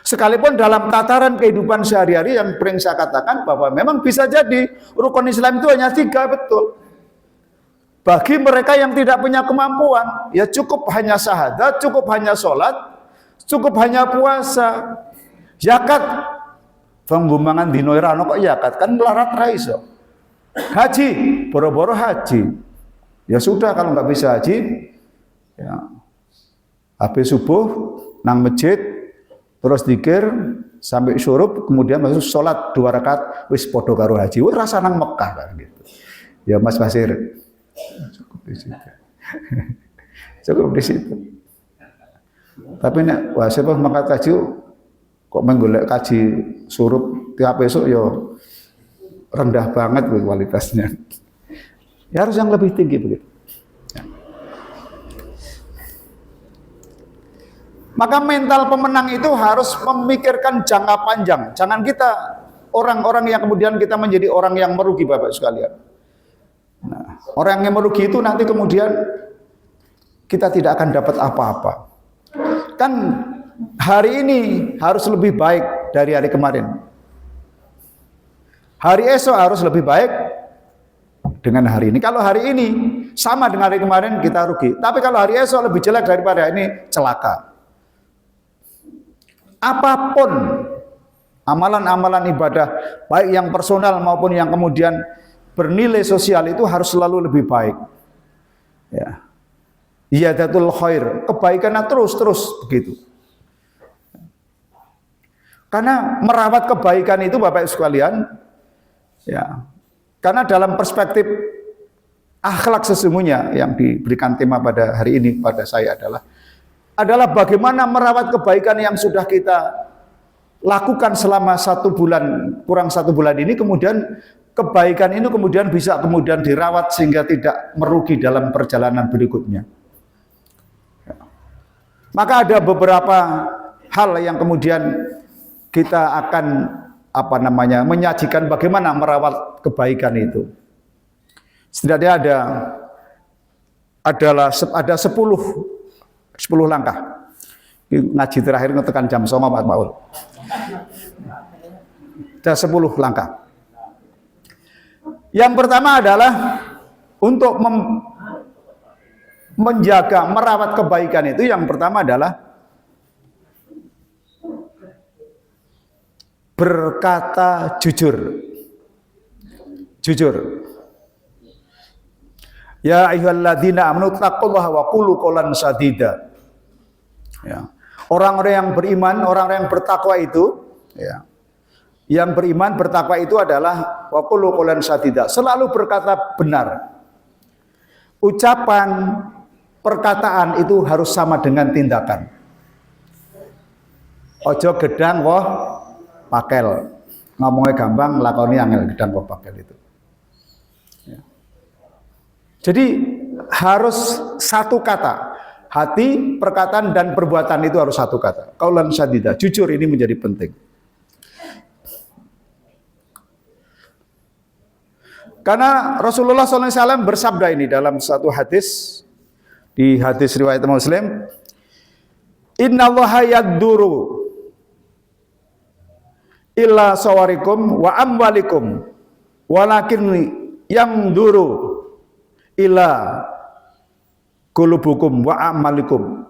Sekalipun dalam tataran kehidupan sehari-hari yang sering saya katakan bahwa memang bisa jadi rukun Islam itu hanya 3, betul. Bagi mereka yang tidak punya kemampuan, ya cukup hanya syahadat, cukup hanya sholat, cukup hanya puasa. Zakat, pembumbangan dino irano kok zakat, kan melarat raiso. Haji, boro-boro haji. Ya sudah, kalau nggak bisa haji, ya habis subuh nang masjid, terus dikir sampai syurub, kemudian masuk sholat 2 rakaat, wis podo karo haji. Wis rasa nang Mekah kan gitu. Ya Mas Basir, cukup di situ. Cukup di situ. Tapi nek wah siapa mangkat kaji kok menggolek kaji surup tiap besok yo rendah banget kualitasnya. Ya harus yang lebih tinggi begitu. Maka mental pemenang itu harus memikirkan jangka panjang. Jangan kita orang-orang yang kemudian kita menjadi orang yang merugi, Bapak sekalian. Nah, orang yang merugi itu nanti kemudian kita tidak akan dapat apa-apa. Kan hari ini harus lebih baik dari hari kemarin. Hari esok harus lebih baik dengan hari ini. Kalau hari ini sama dengan hari kemarin, kita rugi. Tapi kalau hari esok lebih jelek daripada hari ini, celaka. Apapun amalan-amalan ibadah, baik yang personal maupun yang kemudian bernilai sosial, itu harus selalu lebih baik. Ya. Iyadatul khair, kebaikannya terus begitu. Karena merawat kebaikan itu Bapak sekalian, ya. Karena dalam perspektif akhlak sesungguhnya yang diberikan tema pada hari ini pada saya adalah bagaimana merawat kebaikan yang sudah kita lakukan selama 1 bulan, kurang 1 bulan ini, kemudian kebaikan ini kemudian bisa kemudian dirawat sehingga tidak merugi dalam perjalanan berikutnya. Maka ada beberapa hal yang kemudian kita akan menyajikan bagaimana merawat kebaikan itu. Setidaknya ada 10 langkah. Ngaji terakhir ngetekan jam 09.00 Pak Paul. Ada 10 langkah. Yang pertama adalah untuk menjaga, merawat kebaikan itu, yang pertama adalah berkata jujur. Jujur. Ya ayyuhalladzina amanu taqullaha wa qulu qawlan sadida. Ya. Orang-orang yang beriman, orang-orang yang bertakwa itu, ya. Yang beriman bertakwa itu adalah wa qulu qawlan sadida, selalu berkata benar. Ucapan, perkataan itu harus sama dengan tindakan. Ojo gedang woh pakel. Ngomongnya gampang, lakoni angel, gedang woh pakel itu. Ya. Jadi harus satu kata. Hati, perkataan dan perbuatan itu harus satu kata. Qaulan sadida. Jujur ini menjadi penting. Karena Rasulullah SAW bersabda ini dalam satu hadis, di hadis riwayat Muslim, innallaha yadduru illa sawarikum wa amwalikum walakin yang duru ila qulubukum wa amalikum.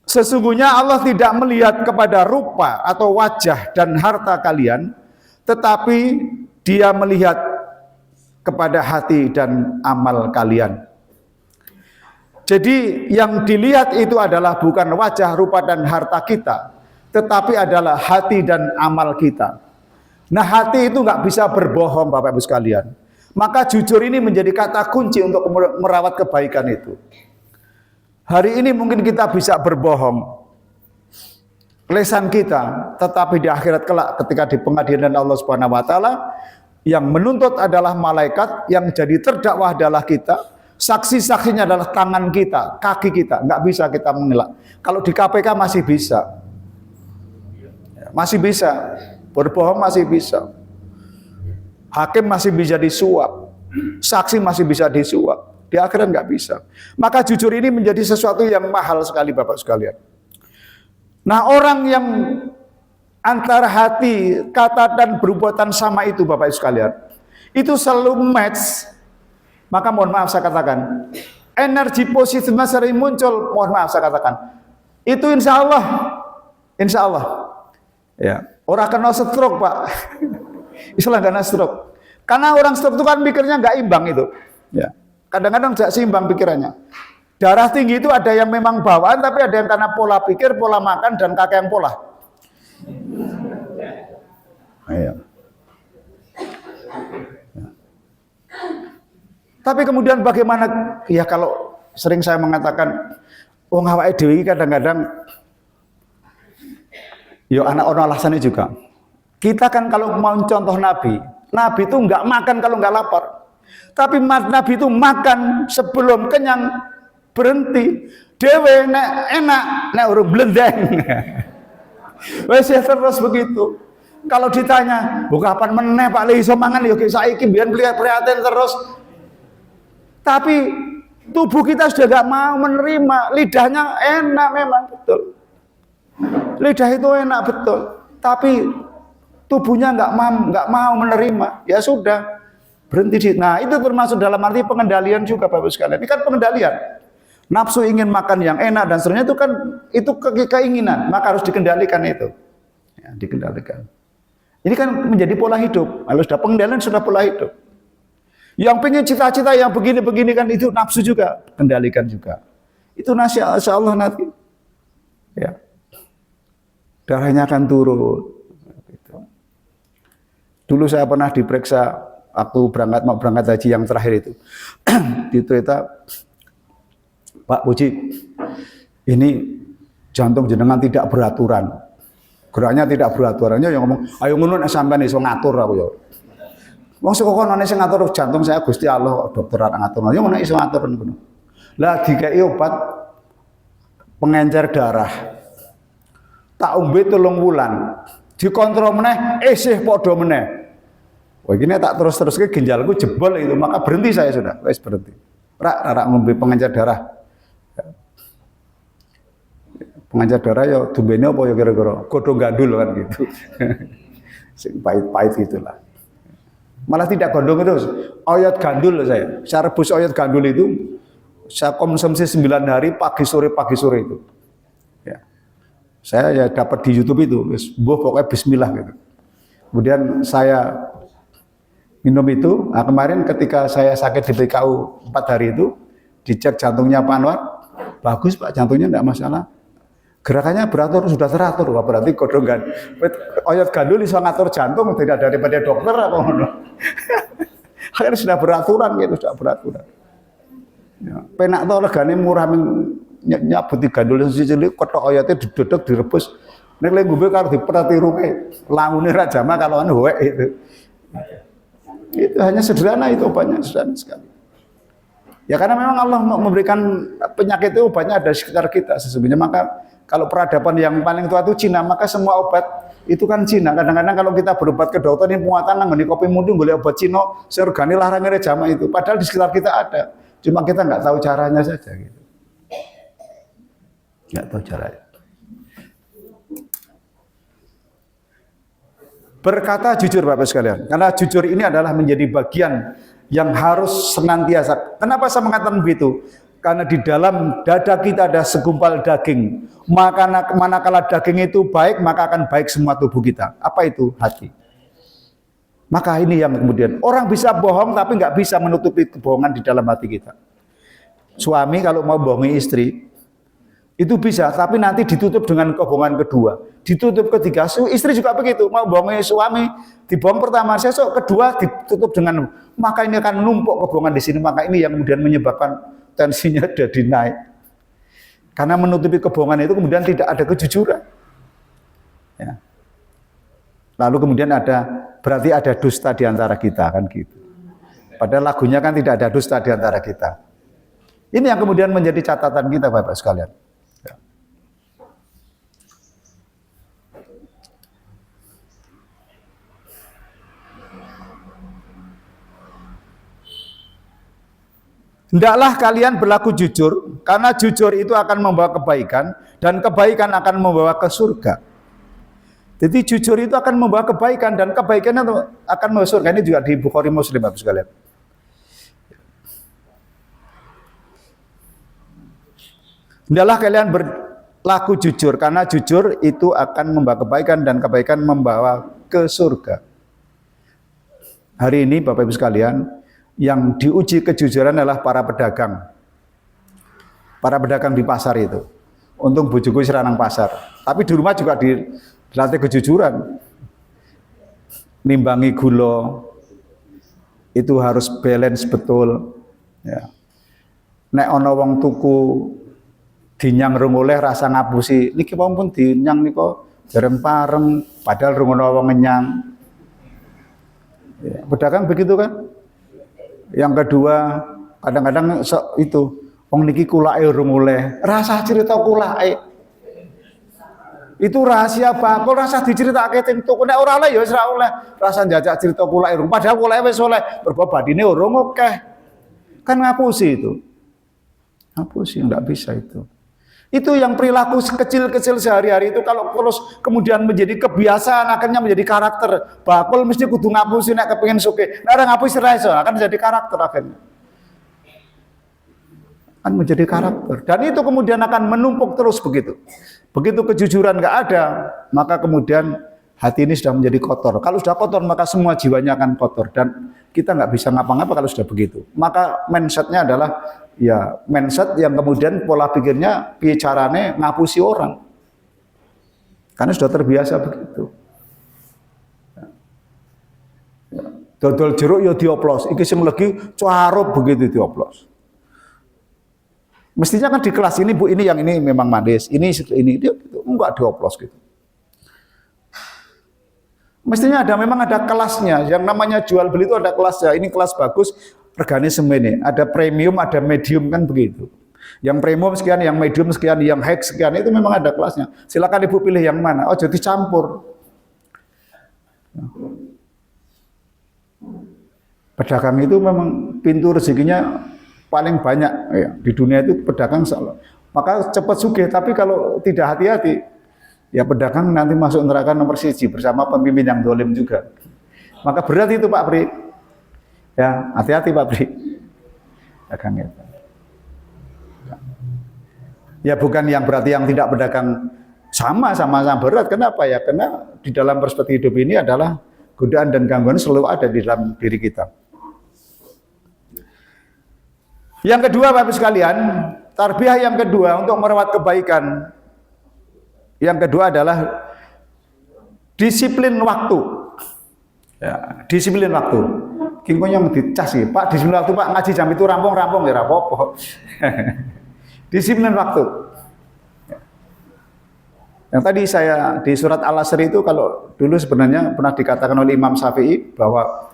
Sesungguhnya Allah tidak melihat kepada rupa atau wajah dan harta kalian, tetapi Dia melihat kepada hati dan amal kalian. Jadi yang dilihat itu adalah bukan wajah, rupa dan harta kita, tetapi adalah hati dan amal kita. Nah, hati itu nggak bisa berbohong, Bapak Ibu sekalian. Maka jujur ini menjadi kata kunci untuk merawat kebaikan itu. Hari ini mungkin kita bisa berbohong, lesan kita, tetapi di akhirat kelak ketika di pengadilan Allah Subhanahu wa taala, yang menuntut adalah malaikat, yang jadi terdakwa adalah kita, saksi-saksinya adalah tangan kita, kaki kita, nggak bisa kita mengelak. Kalau di KPK masih bisa. Masih bisa. Berbohong masih bisa. Hakim masih bisa disuap, saksi masih bisa disuap. Di akhirat nggak bisa. Maka jujur ini menjadi sesuatu yang mahal sekali Bapak sekalian. Nah, orang yang antara hati, kata dan perbuatan sama itu Bapak sekalian, itu selalu match. Maka mohon maaf saya katakan, energi positifnya sering muncul. Mohon maaf saya katakan, itu insya Allah, ya, orang kena stroke Pak. Istilah kena stroke. Karena orang stroke itu kan pikirnya nggak imbang itu. Ya, kadang-kadang tidak seimbang pikirannya. Darah tinggi itu ada yang memang bawaan, tapi ada yang karena pola pikir, pola makan, dan kakek yang pola. Ya. Tapi kemudian bagaimana? Ya kalau sering saya mengatakan, wong awake dhewe kadang-kadang, yo anak ono alasannya juga. Kita kan kalau mau contoh Nabi itu nggak makan kalau nggak lapar. Tapi Nabi itu makan sebelum kenyang, berhenti. Dewe nek enak, nek urung blendeng. Wes terus begitu. Kalau ditanya, kapan meneh Pak Le iso mangan ya saiki mbiyen prihatin terus. Tapi tubuh kita sudah gak mau menerima. Lidahnya enak memang betul. Lidah itu enak betul. Tapi tubuhnya nggak mau menerima. Ya sudah, berhenti. Nah itu termasuk dalam arti pengendalian juga Bapak sekalian. Ini kan pengendalian. Nafsu ingin makan yang enak dan seterusnya itu kan keinginan. Maka harus dikendalikan itu. Ya, dikendalikan. Ini kan menjadi pola hidup. Kalau sudah pengendalian sudah pola hidup. Yang pengen cita-cita yang begini-begini kan itu nafsu juga, kendalikan juga. Itu insya Allah nanti, ya, darahnya akan turun. Dulu saya pernah diperiksa waktu mau berangkat haji yang terakhir itu, di Toyota, Pak Puji, ini jantung jenengan tidak beraturan, geraknya tidak beraturannya yang ngomong, ayo ngono sampean iso ngatur aku ya. Wong saka kono sing ngatur jantung saya Gusti Allah, dokter ngatur. Ya ngono iso ngatur ngono. Lah dikeki obat pengencer darah. Tak ombe 3 wulan. Dikontrol meneh isih padha meneh. Wah iki tak terus-teruske ginjalku jebol itu, maka berhenti saya sudah. Wis berhenti. Rak ngombe pengencer darah. Pengencer darah ya dumbene apa ya kira-kira? Godhong gandul kan gitu. Sing pahit-pahit gitulah. Malah tidak gondong terus. Oyot gandul saya rebus oyot gandul itu, saya konsumsi 9 hari pagi sore itu. Ya. Saya ya dapat di YouTube itu, pokoknya bismillah gitu. Kemudian saya minum itu, nah kemarin ketika saya sakit di PKU 4 hari itu, dicek jantungnya Pak Anwar, bagus Pak jantungnya tidak masalah. Gerakannya beratur, sudah teratur. Wah, berarti godhong oyot gandul bisa ngatur jantung tidak daripada dokter apa ngono. Akhirnya sudah beraturan gitu, sudah beraturan. Ya, penak to regane murah nyabuti gandul cilik kothok oyotnya didodok direbus. Nek lek ngombe karo dipratiruke, langune ra jama kalau anu hoek itu. Itu hanya sederhana itu obatnya, sederhana sekali. Ya karena memang Allah memberikan penyakit itu obatnya ada di sekitar kita sesungguhnya. Maka kalau peradaban yang paling tua itu Cina, maka semua obat itu kan Cina. Kadang-kadang kalau kita berobat ke dokter ini muatan nang kopi mudu boleh obat Cina, seorgane larangnya jama itu. Padahal di sekitar kita ada. Cuma kita nggak tahu caranya saja gitu. Nggak tahu caranya. Berkata jujur Bapak sekalian, karena jujur ini adalah menjadi bagian yang harus senantiasa. Kenapa saya mengatakan begitu? Karena di dalam dada kita ada segumpal daging. Maka manakala daging itu baik, maka akan baik semua tubuh kita. Apa itu? Hati. Maka ini yang kemudian orang bisa bohong tapi nggak bisa menutupi kebohongan di dalam hati kita. Suami kalau mau bohongi istri itu bisa, tapi nanti ditutup dengan kebohongan kedua, ditutup ketiga. Istri juga begitu, mau bohongi suami, dibohong pertama, besok kedua ditutup dengan, maka ini akan numpuk kebohongan di sini. Maka ini yang kemudian menyebabkan tensinya jadi naik. Karena menutupi kebohongan itu kemudian tidak ada kejujuran. Ya. Lalu kemudian berarti ada dusta di antara kita kan gitu. Padahal lagunya kan tidak ada dusta di antara kita. Ini yang kemudian menjadi catatan kita Bapak sekalian. Ya. Hendaklah kalian berlaku jujur, karena jujur itu akan membawa kebaikan, dan kebaikan akan membawa ke surga. Jadi jujur itu akan membawa kebaikan, dan kebaikan itu akan membawa surga. Ini juga di Bukhari Muslim, Bapak sekalian. Hendaklah kalian berlaku jujur, karena jujur itu akan membawa kebaikan, dan kebaikan membawa ke surga. Hari ini Bapak Ibu sekalian, yang diuji kejujuran adalah para pedagang. Para pedagang di pasar itu. Untung bojoku seranang pasar. Tapi di rumah juga dilatih kejujuran. Nimbangi gula itu harus balance betul. Ya. Nek ana wong tuku dinyang rung oleh rasa ngapusi. Niki pun dinyang niko bareng pareng padahal rung ana wong ngenyang. Ya, pedagang begitu kan? Yang kedua, kadang-kadang itu wong niki kulake urung oleh, rasa cerita kulake. Itu rahasia bakul, rasa diceritake teng toko. Nek ora oleh ya wis ora oleh. Rasa njajak cerita kulake urung, padahal kulake wis oleh, mergo badine urung akeh. Kan ngapusi itu. Ngapusi enggak bisa itu. Itu yang perilaku kecil-kecil sehari-hari itu kalau terus kemudian menjadi kebiasaan, akhirnya menjadi karakter. Bakul mesti kudu ngapusi nek kepengin sugih. Nek ora ngapusi ra iso, akan jadi karakter akhirnya. Akan menjadi karakter. Dan itu kemudian akan menumpuk terus begitu. Begitu kejujuran enggak ada, maka kemudian hati ini sudah menjadi kotor. Kalau sudah kotor, maka semua jiwanya akan kotor. Dan kita nggak bisa ngapa-ngapa kalau sudah begitu. Maka mindsetnya adalah ya mindset yang kemudian pola pikirnya bicarane ngapusi orang. Karena sudah terbiasa begitu. Dodol jeruk ya dioplos, iki sing legi cuarup begitu dioplos. Mestinya kan di kelas ini Bu, ini yang ini memang manis, ini dia gitu, enggak dioplos gitu. Mestinya memang ada kelasnya. Yang namanya jual beli itu ada kelasnya. Ini kelas bagus, regane semene. Ada premium, ada medium kan begitu. Yang premium sekian, yang medium sekian, yang high sekian, itu memang ada kelasnya. Silakan Ibu pilih yang mana. Oh, jadi campur. Pedagang itu memang pintu rezekinya paling banyak ya. Di dunia itu pedagang selalu. Maka cepat sugih, tapi kalau tidak hati-hati ya pedagang nanti masuk neraka nomor 1 bersama pemimpin yang dolim juga. Maka berat itu Pak Pri. Ya, hati-hati Pak Pri. Dagang itu. Ya bukan yang berarti yang tidak berdagang sama-sama berat. Kenapa ya? Karena di dalam perspektif hidup ini adalah godaan dan gangguan selalu ada di dalam diri kita. Yang kedua Bapak sekalian, tarbiyah yang kedua untuk merawat kebaikan. Yang kedua adalah disiplin waktu. Ya, disiplin waktu. Kingkonya dicas sih, Pak, disiplin waktu Pak, ngaji jam itu rampung-rampung ya rapopo. Disiplin waktu. Yang tadi saya di surat Al-Asr itu kalau dulu sebenarnya pernah dikatakan oleh Imam Syafi'i bahwa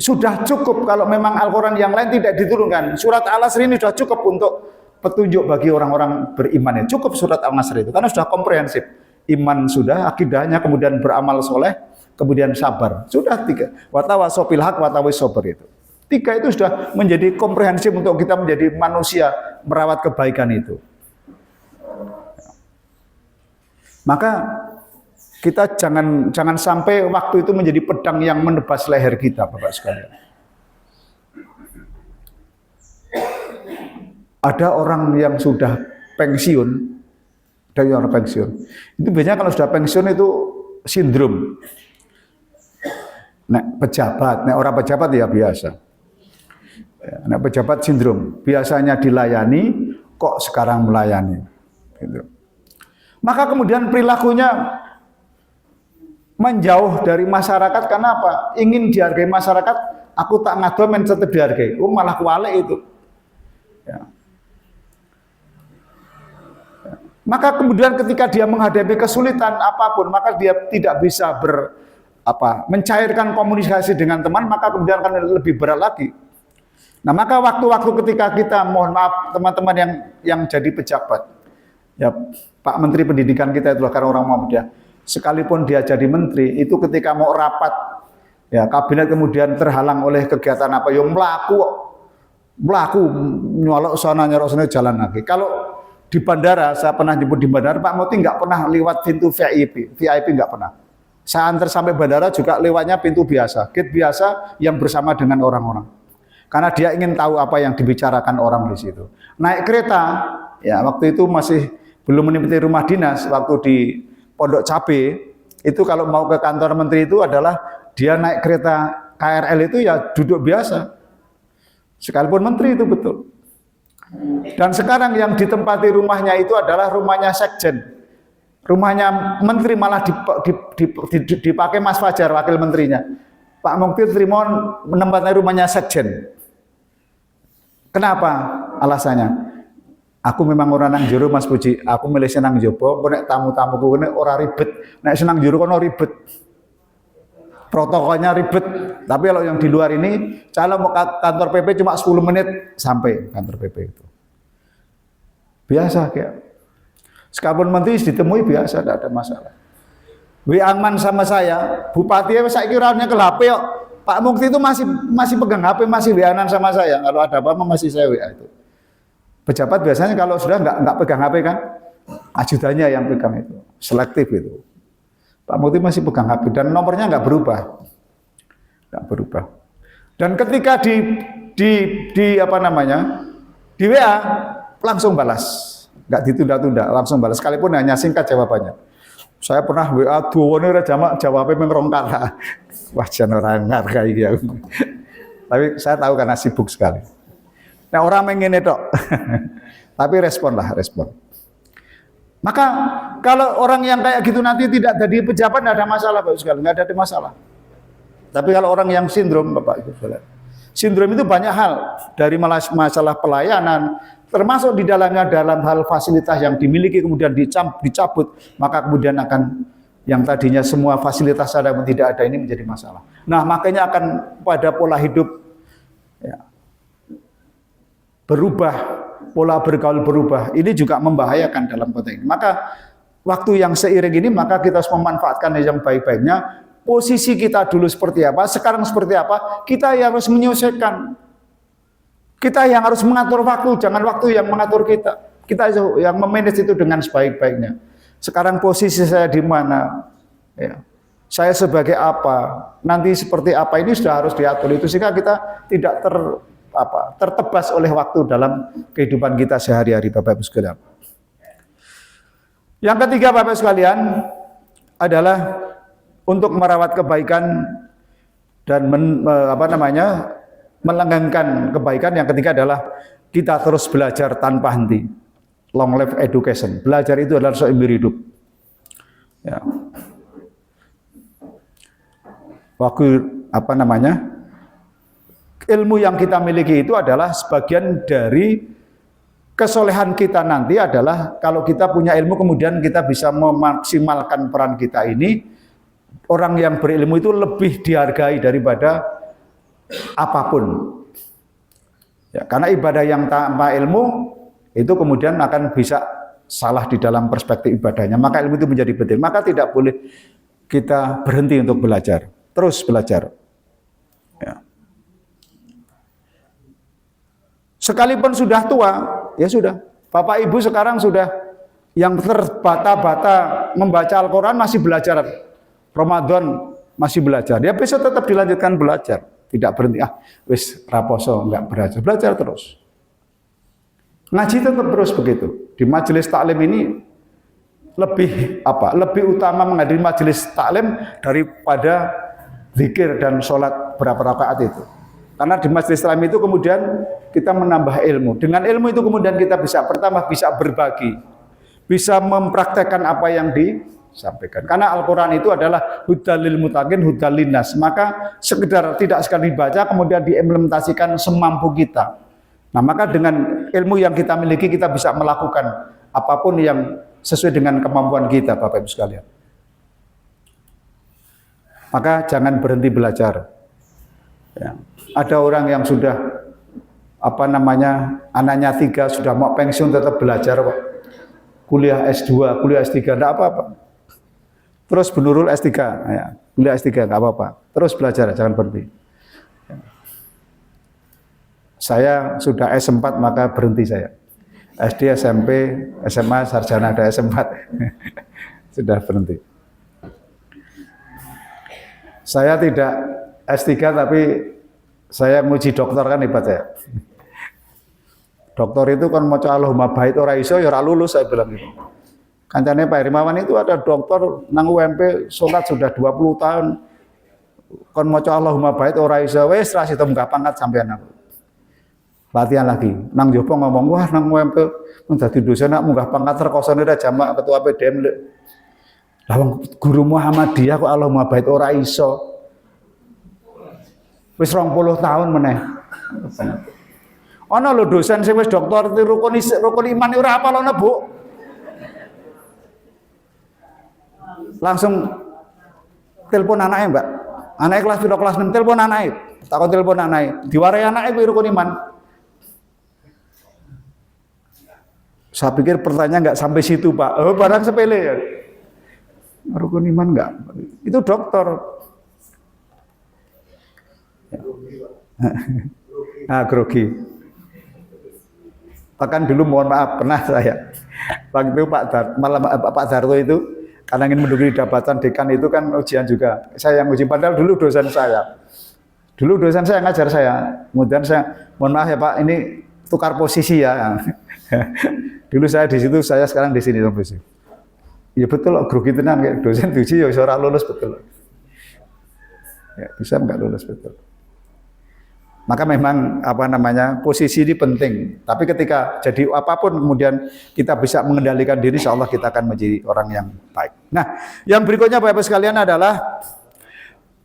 sudah cukup kalau memang Al-Quran yang lain tidak diturunkan. Surat Al-Asr ini sudah cukup untuk petunjuk bagi orang-orang beriman. Cukup surat Al-Asr itu karena sudah komprehensif. Iman sudah, akidahnya, kemudian beramal soleh, kemudian sabar. Sudah 3. Watawasau bil haq, watawasau sabr itu. 3 itu sudah menjadi komprehensif untuk kita menjadi manusia merawat kebaikan itu. Maka kita jangan sampai waktu itu menjadi pedang yang menebas leher kita, Bapak sekalian. Ada orang yang sudah pensiun, ada yang orang pensiun. Itu biasanya kalau sudah pensiun itu sindrom. Nek pejabat, nek orang pejabat ya biasa. Nek pejabat sindrom, biasanya dilayani, kok sekarang melayani. Gitu. Maka kemudian perilakunya menjauh dari masyarakat. Kenapa? Ingin dihargai masyarakat, aku tak ngadomen tetap dihargai. Oh malah kualik itu. Ya. Maka kemudian ketika dia menghadapi kesulitan apapun, maka dia tidak bisa mencairkan komunikasi dengan teman, maka kemudian akan lebih berat lagi. Nah, maka waktu-waktu ketika kita, mohon maaf teman-teman yang jadi pejabat, ya Pak Menteri Pendidikan kita itu karena orang muda, sekalipun dia jadi menteri, itu ketika mau rapat, ya kabinet kemudian terhalang oleh kegiatan apa, yang melaku melaku nyolok sana nyolok sana jalan lagi. Kalau di bandara, saya pernah jemput di bandara, Pak Muti nggak pernah lewat pintu VIP nggak pernah. Saya antar sampai bandara juga lewatnya pintu biasa, gate biasa yang bersama dengan orang-orang. Karena dia ingin tahu apa yang dibicarakan orang di situ. Naik kereta, ya waktu itu masih belum menempati rumah dinas, waktu di Pondok Cabe, itu kalau mau ke kantor menteri itu adalah dia naik kereta KRL itu ya duduk biasa. Sekalipun menteri itu betul. Dan sekarang yang ditempati rumahnya itu adalah rumahnya sekjen. Rumahnya menteri malah dipakai Mas Fajar, wakil menterinya. Pak Mukti Trimon menempati rumahnya sekjen. Kenapa? Alasannya, aku memang orang nang jero Mas Puji, aku milih senang jopo, nek tamu-tamuku ini ora ribet, nek senang jero kono ribet. Protokolnya ribet, tapi kalau yang di luar ini, kalau mau kantor PP cuma 10 menit sampai kantor PP itu. Biasa kayak. Sekalipun menteri ditemui biasa, tidak ada masalah. Aman sama saya, bupati saya kira ke HP yuk. Pak Mukti itu masih pegang HP, masih WA-an sama saya. Kalau ada apa-apa masih saya WA itu. Pejabat biasanya kalau sudah nggak pegang HP kan, ajudannya yang pegang itu, selektif itu. Pak Mukti masih pegang HP dan nomornya nggak berubah. Dan ketika di apa namanya? Di WA langsung balas. Nggak ditunda-tunda, langsung balas. Sekalipun hanya singkat jawabannya. Saya pernah WA duwone ora jamak jawabnya memang kata. Wah, jan orang ngargai ya. Tapi saya tahu karena sibuk sekali. Nah, orang mengen itu. Tapi respon. Maka kalau orang yang kayak gitu nanti tidak jadi pejabat tidak ada masalah Bapak sekali, nggak ada masalah. Tapi kalau orang yang sindrom Bapak Ibu sekalian, sindrom itu banyak hal dari masalah pelayanan, termasuk di dalamnya dalam hal fasilitas yang dimiliki kemudian dicabut, maka kemudian akan yang tadinya semua fasilitas ada pun tidak ada ini menjadi masalah. Nah makanya akan pada pola hidup ya, berubah, pola bergaul berubah. Ini juga membahayakan dalam konteks ini. Maka waktu yang seiring ini maka kita harus memanfaatkan yang baik-baiknya. Posisi kita dulu seperti apa, sekarang seperti apa, kita yang harus menyesuaikan. Kita yang harus mengatur waktu, jangan waktu yang mengatur kita. Kita yang memanage itu dengan sebaik-baiknya. Sekarang posisi saya di mana? Ya. Saya sebagai apa? Nanti seperti apa ini sudah harus diatur itu sehingga kita tidak tertebas oleh waktu dalam kehidupan kita sehari-hari Bapak Ibu sekalian. Yang ketiga Bapak Ibu sekalian adalah untuk merawat kebaikan dan melanggengkan kebaikan. Yang ketiga adalah kita terus belajar tanpa henti. Long life education. Belajar itu adalah seumur hidup. Ya. Ilmu yang kita miliki itu adalah sebagian dari kesolehan kita nanti adalah kalau kita punya ilmu kemudian kita bisa memaksimalkan peran kita ini. Orang yang berilmu itu lebih dihargai daripada apapun. Ya, karena ibadah yang tanpa ilmu itu kemudian akan bisa salah di dalam perspektif ibadahnya. Maka ilmu itu menjadi penting. Maka tidak boleh kita berhenti untuk belajar. Terus belajar. Ya. Sekalipun sudah tua, ya sudah. Bapak Ibu sekarang sudah yang terbata-bata membaca Al-Quran masih belajar. Ramadan masih belajar. Ya bisa tetap dilanjutkan belajar. Tidak berhenti. Wis raposo enggak belajar terus. Ngaji tetap terus begitu. Di majelis taklim ini lebih utama menghadiri majelis taklim daripada zikir dan sholat berapa rakaat itu. Karena di majelis taklim itu kemudian kita menambah ilmu. Dengan ilmu itu kemudian kita bisa pertama bisa berbagi, bisa mempraktekkan apa yang disampaikan. Karena Al-Quran itu adalah hudal lil muttaqin, hudal linnas. Maka sekedar tidak sekali dibaca kemudian diimplementasikan semampu kita. Nah maka dengan ilmu yang kita miliki kita bisa melakukan apapun yang sesuai dengan kemampuan kita Bapak Ibu sekalian. Maka jangan berhenti belajar. Ya. Ada orang yang sudah anaknya 3 sudah mau pensiun tetap belajar Pak. Kuliah S2, kuliah S3 enggak apa-apa. Terus Nurul S3 ya, kuliah S3 enggak apa-apa. Terus belajar jangan berhenti. Saya sudah S4 maka berhenti saya. SD, SMP, SMA, sarjana ada S4. Sudah berhenti. Saya tidak S3 tapi saya nguji dokter kan hebat saya. Dokter itu kan maca Allahumma bait ora iso ya ora lulus saya bilang gitu. Kancane Pak Hermawan itu ada dokter nang UMP sholat sudah 20 tahun. Kon maca Allahumma bait ora iso wis ra situ munggah pangkat sampean aku. Latihan lagi. Nang jopo ngomong wah nang UMP mun dadi dosen nak munggah pangkat terkosone ra jamak ketua PDM lek. Lah wong guru Muhammadiyah kok Allahumma bait ora iso. Wis 20 tahun meneh. Ana lho dosen sing wis doktor rukun iman ora apalane, Bu. Langsung telepon anaknya, Mbak. Anaknya kelas 2 kelas 6 telepon anaknya. Takon telepon anaknya. Diwarai anaknya kuwi rukun iman. Saya pikir pertanyaan enggak sampai situ, Pak. Oh, barang sepele ya. Rukun iman enggak? Itu dokter. Nah, grogi. Bahkan dulu mohon maaf pernah saya. Waktu itu Pak Darto itu karena ingin menduduki jabatan dekan itu kan ujian juga. Saya yang uji padahal dulu dosen saya. Dulu dosen saya ngajar saya. Kemudian saya mohon maaf ya Pak, ini tukar posisi ya. Dulu saya di situ, saya sekarang di sini posisi. Ya betul loh, grogi tenan kayak dosen uji ya ora lulus betul. Ya, bisa enggak lulus betul. Maka memang posisi ini penting. Tapi ketika jadi apapun kemudian kita bisa mengendalikan diri, insya Allah kita akan menjadi orang yang baik. Nah, yang berikutnya Bapak-Ibu sekalian adalah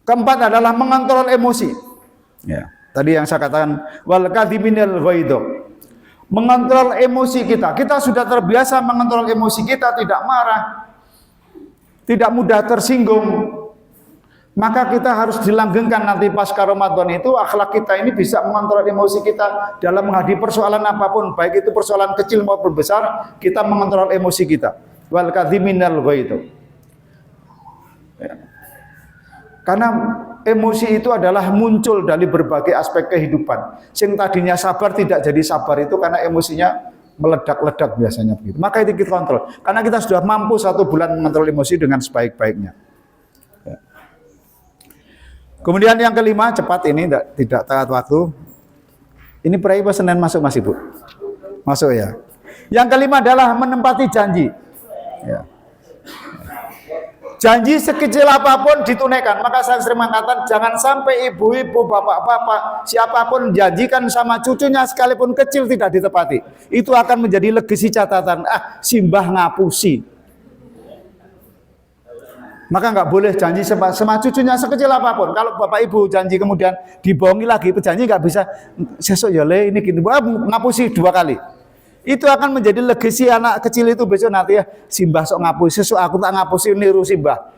keempat adalah mengontrol emosi. Ya, tadi yang saya katakan wal kadhiminal ghaidh. Mengontrol emosi kita. Kita sudah terbiasa mengontrol emosi kita, tidak marah, tidak mudah tersinggung. Maka kita harus dilanggengkan nanti pasca Ramadan itu akhlak kita ini bisa mengontrol emosi kita dalam menghadapi persoalan apapun, baik itu persoalan kecil maupun besar, kita mengontrol emosi kita. Wal kadhiminal ghaidh. Ya. Karena emosi itu adalah muncul dari berbagai aspek kehidupan. Sing tadinya sabar tidak jadi sabar itu karena emosinya meledak-ledak biasanya begitu. Maka itu kita kontrol. Karena kita sudah mampu 1 bulan mengontrol emosi dengan sebaik-baiknya. Kemudian yang kelima, cepat ini tidak taat waktu. Ini prai Senin masuk Mas Ibu? Masuk ya. Yang kelima adalah menempati janji. Ya. Janji sekecil apapun ditunaikan. Maka saya sering mengatakan jangan sampai ibu-ibu, bapak-bapak, siapapun janjikan sama cucunya sekalipun kecil tidak ditepati. Itu akan menjadi legasi catatan. Simbah ngapusi. Maka nggak boleh janji sama cucunya sekecil apapun. Kalau bapak ibu janji kemudian dibohongi lagi, janji nggak bisa. Sesuk ya le ini gini, ngapusi 2 kali. Itu akan menjadi legasi anak kecil itu besok nanti ya. Simbah sok ngapusi, sesuk aku tak ngapusi niru simbah.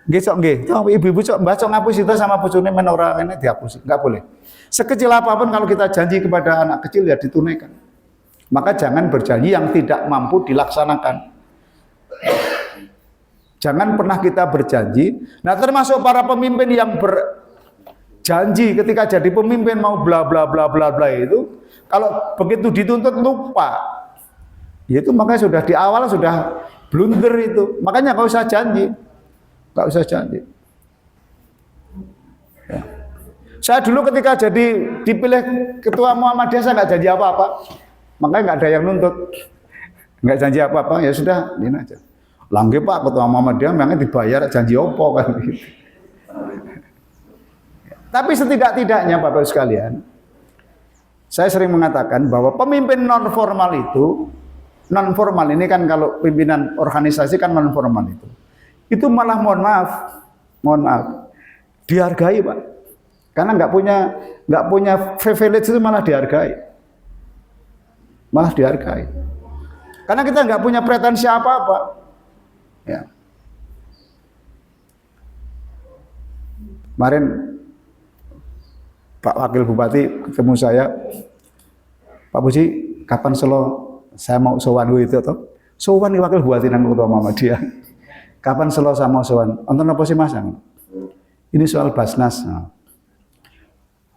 Nggih sok nggih. Ibu-ibu sok mbah sok ngapusi itu sama bojone men ora ngene dihapusi. Nggak boleh. Sekecil apapun kalau kita janji kepada anak kecil ya ditunaikan. Maka jangan berjanji yang tidak mampu dilaksanakan. Jangan pernah kita berjanji. Nah, termasuk para pemimpin yang berjanji ketika jadi pemimpin mau bla bla bla bla bla itu, kalau begitu dituntut lupa. Itu makanya sudah di awal sudah blunder itu. Makanya nggak usah janji. Nggak usah janji. Ya. Saya dulu ketika jadi dipilih ketua Muhammadiyah saya nggak janji apa-apa. Makanya nggak ada yang nuntut. Nggak janji apa-apa, ya sudah, ini aja. Langge Pak, ketua Muhammadiyah memang dibayar janji opo kan gitu. Tapi setidak-tidaknya Bapak sekalian, saya sering mengatakan bahwa pemimpin non formal ini kan kalau pimpinan organisasi kan non formal itu malah mohon maaf, dihargai Pak, karena nggak punya privilege itu malah dihargai, karena kita nggak punya pretensi apa-apa. Ya. Kemarin Pak Wakil Bupati ketemu saya, Pak Puji, kapan selo saya mau sowan itu atau sowan Wakil Bupati nang Ketua Muhammadiyah. Kapan selo sama sowan? Wonten apa sih Mas? Ini soal Basnas.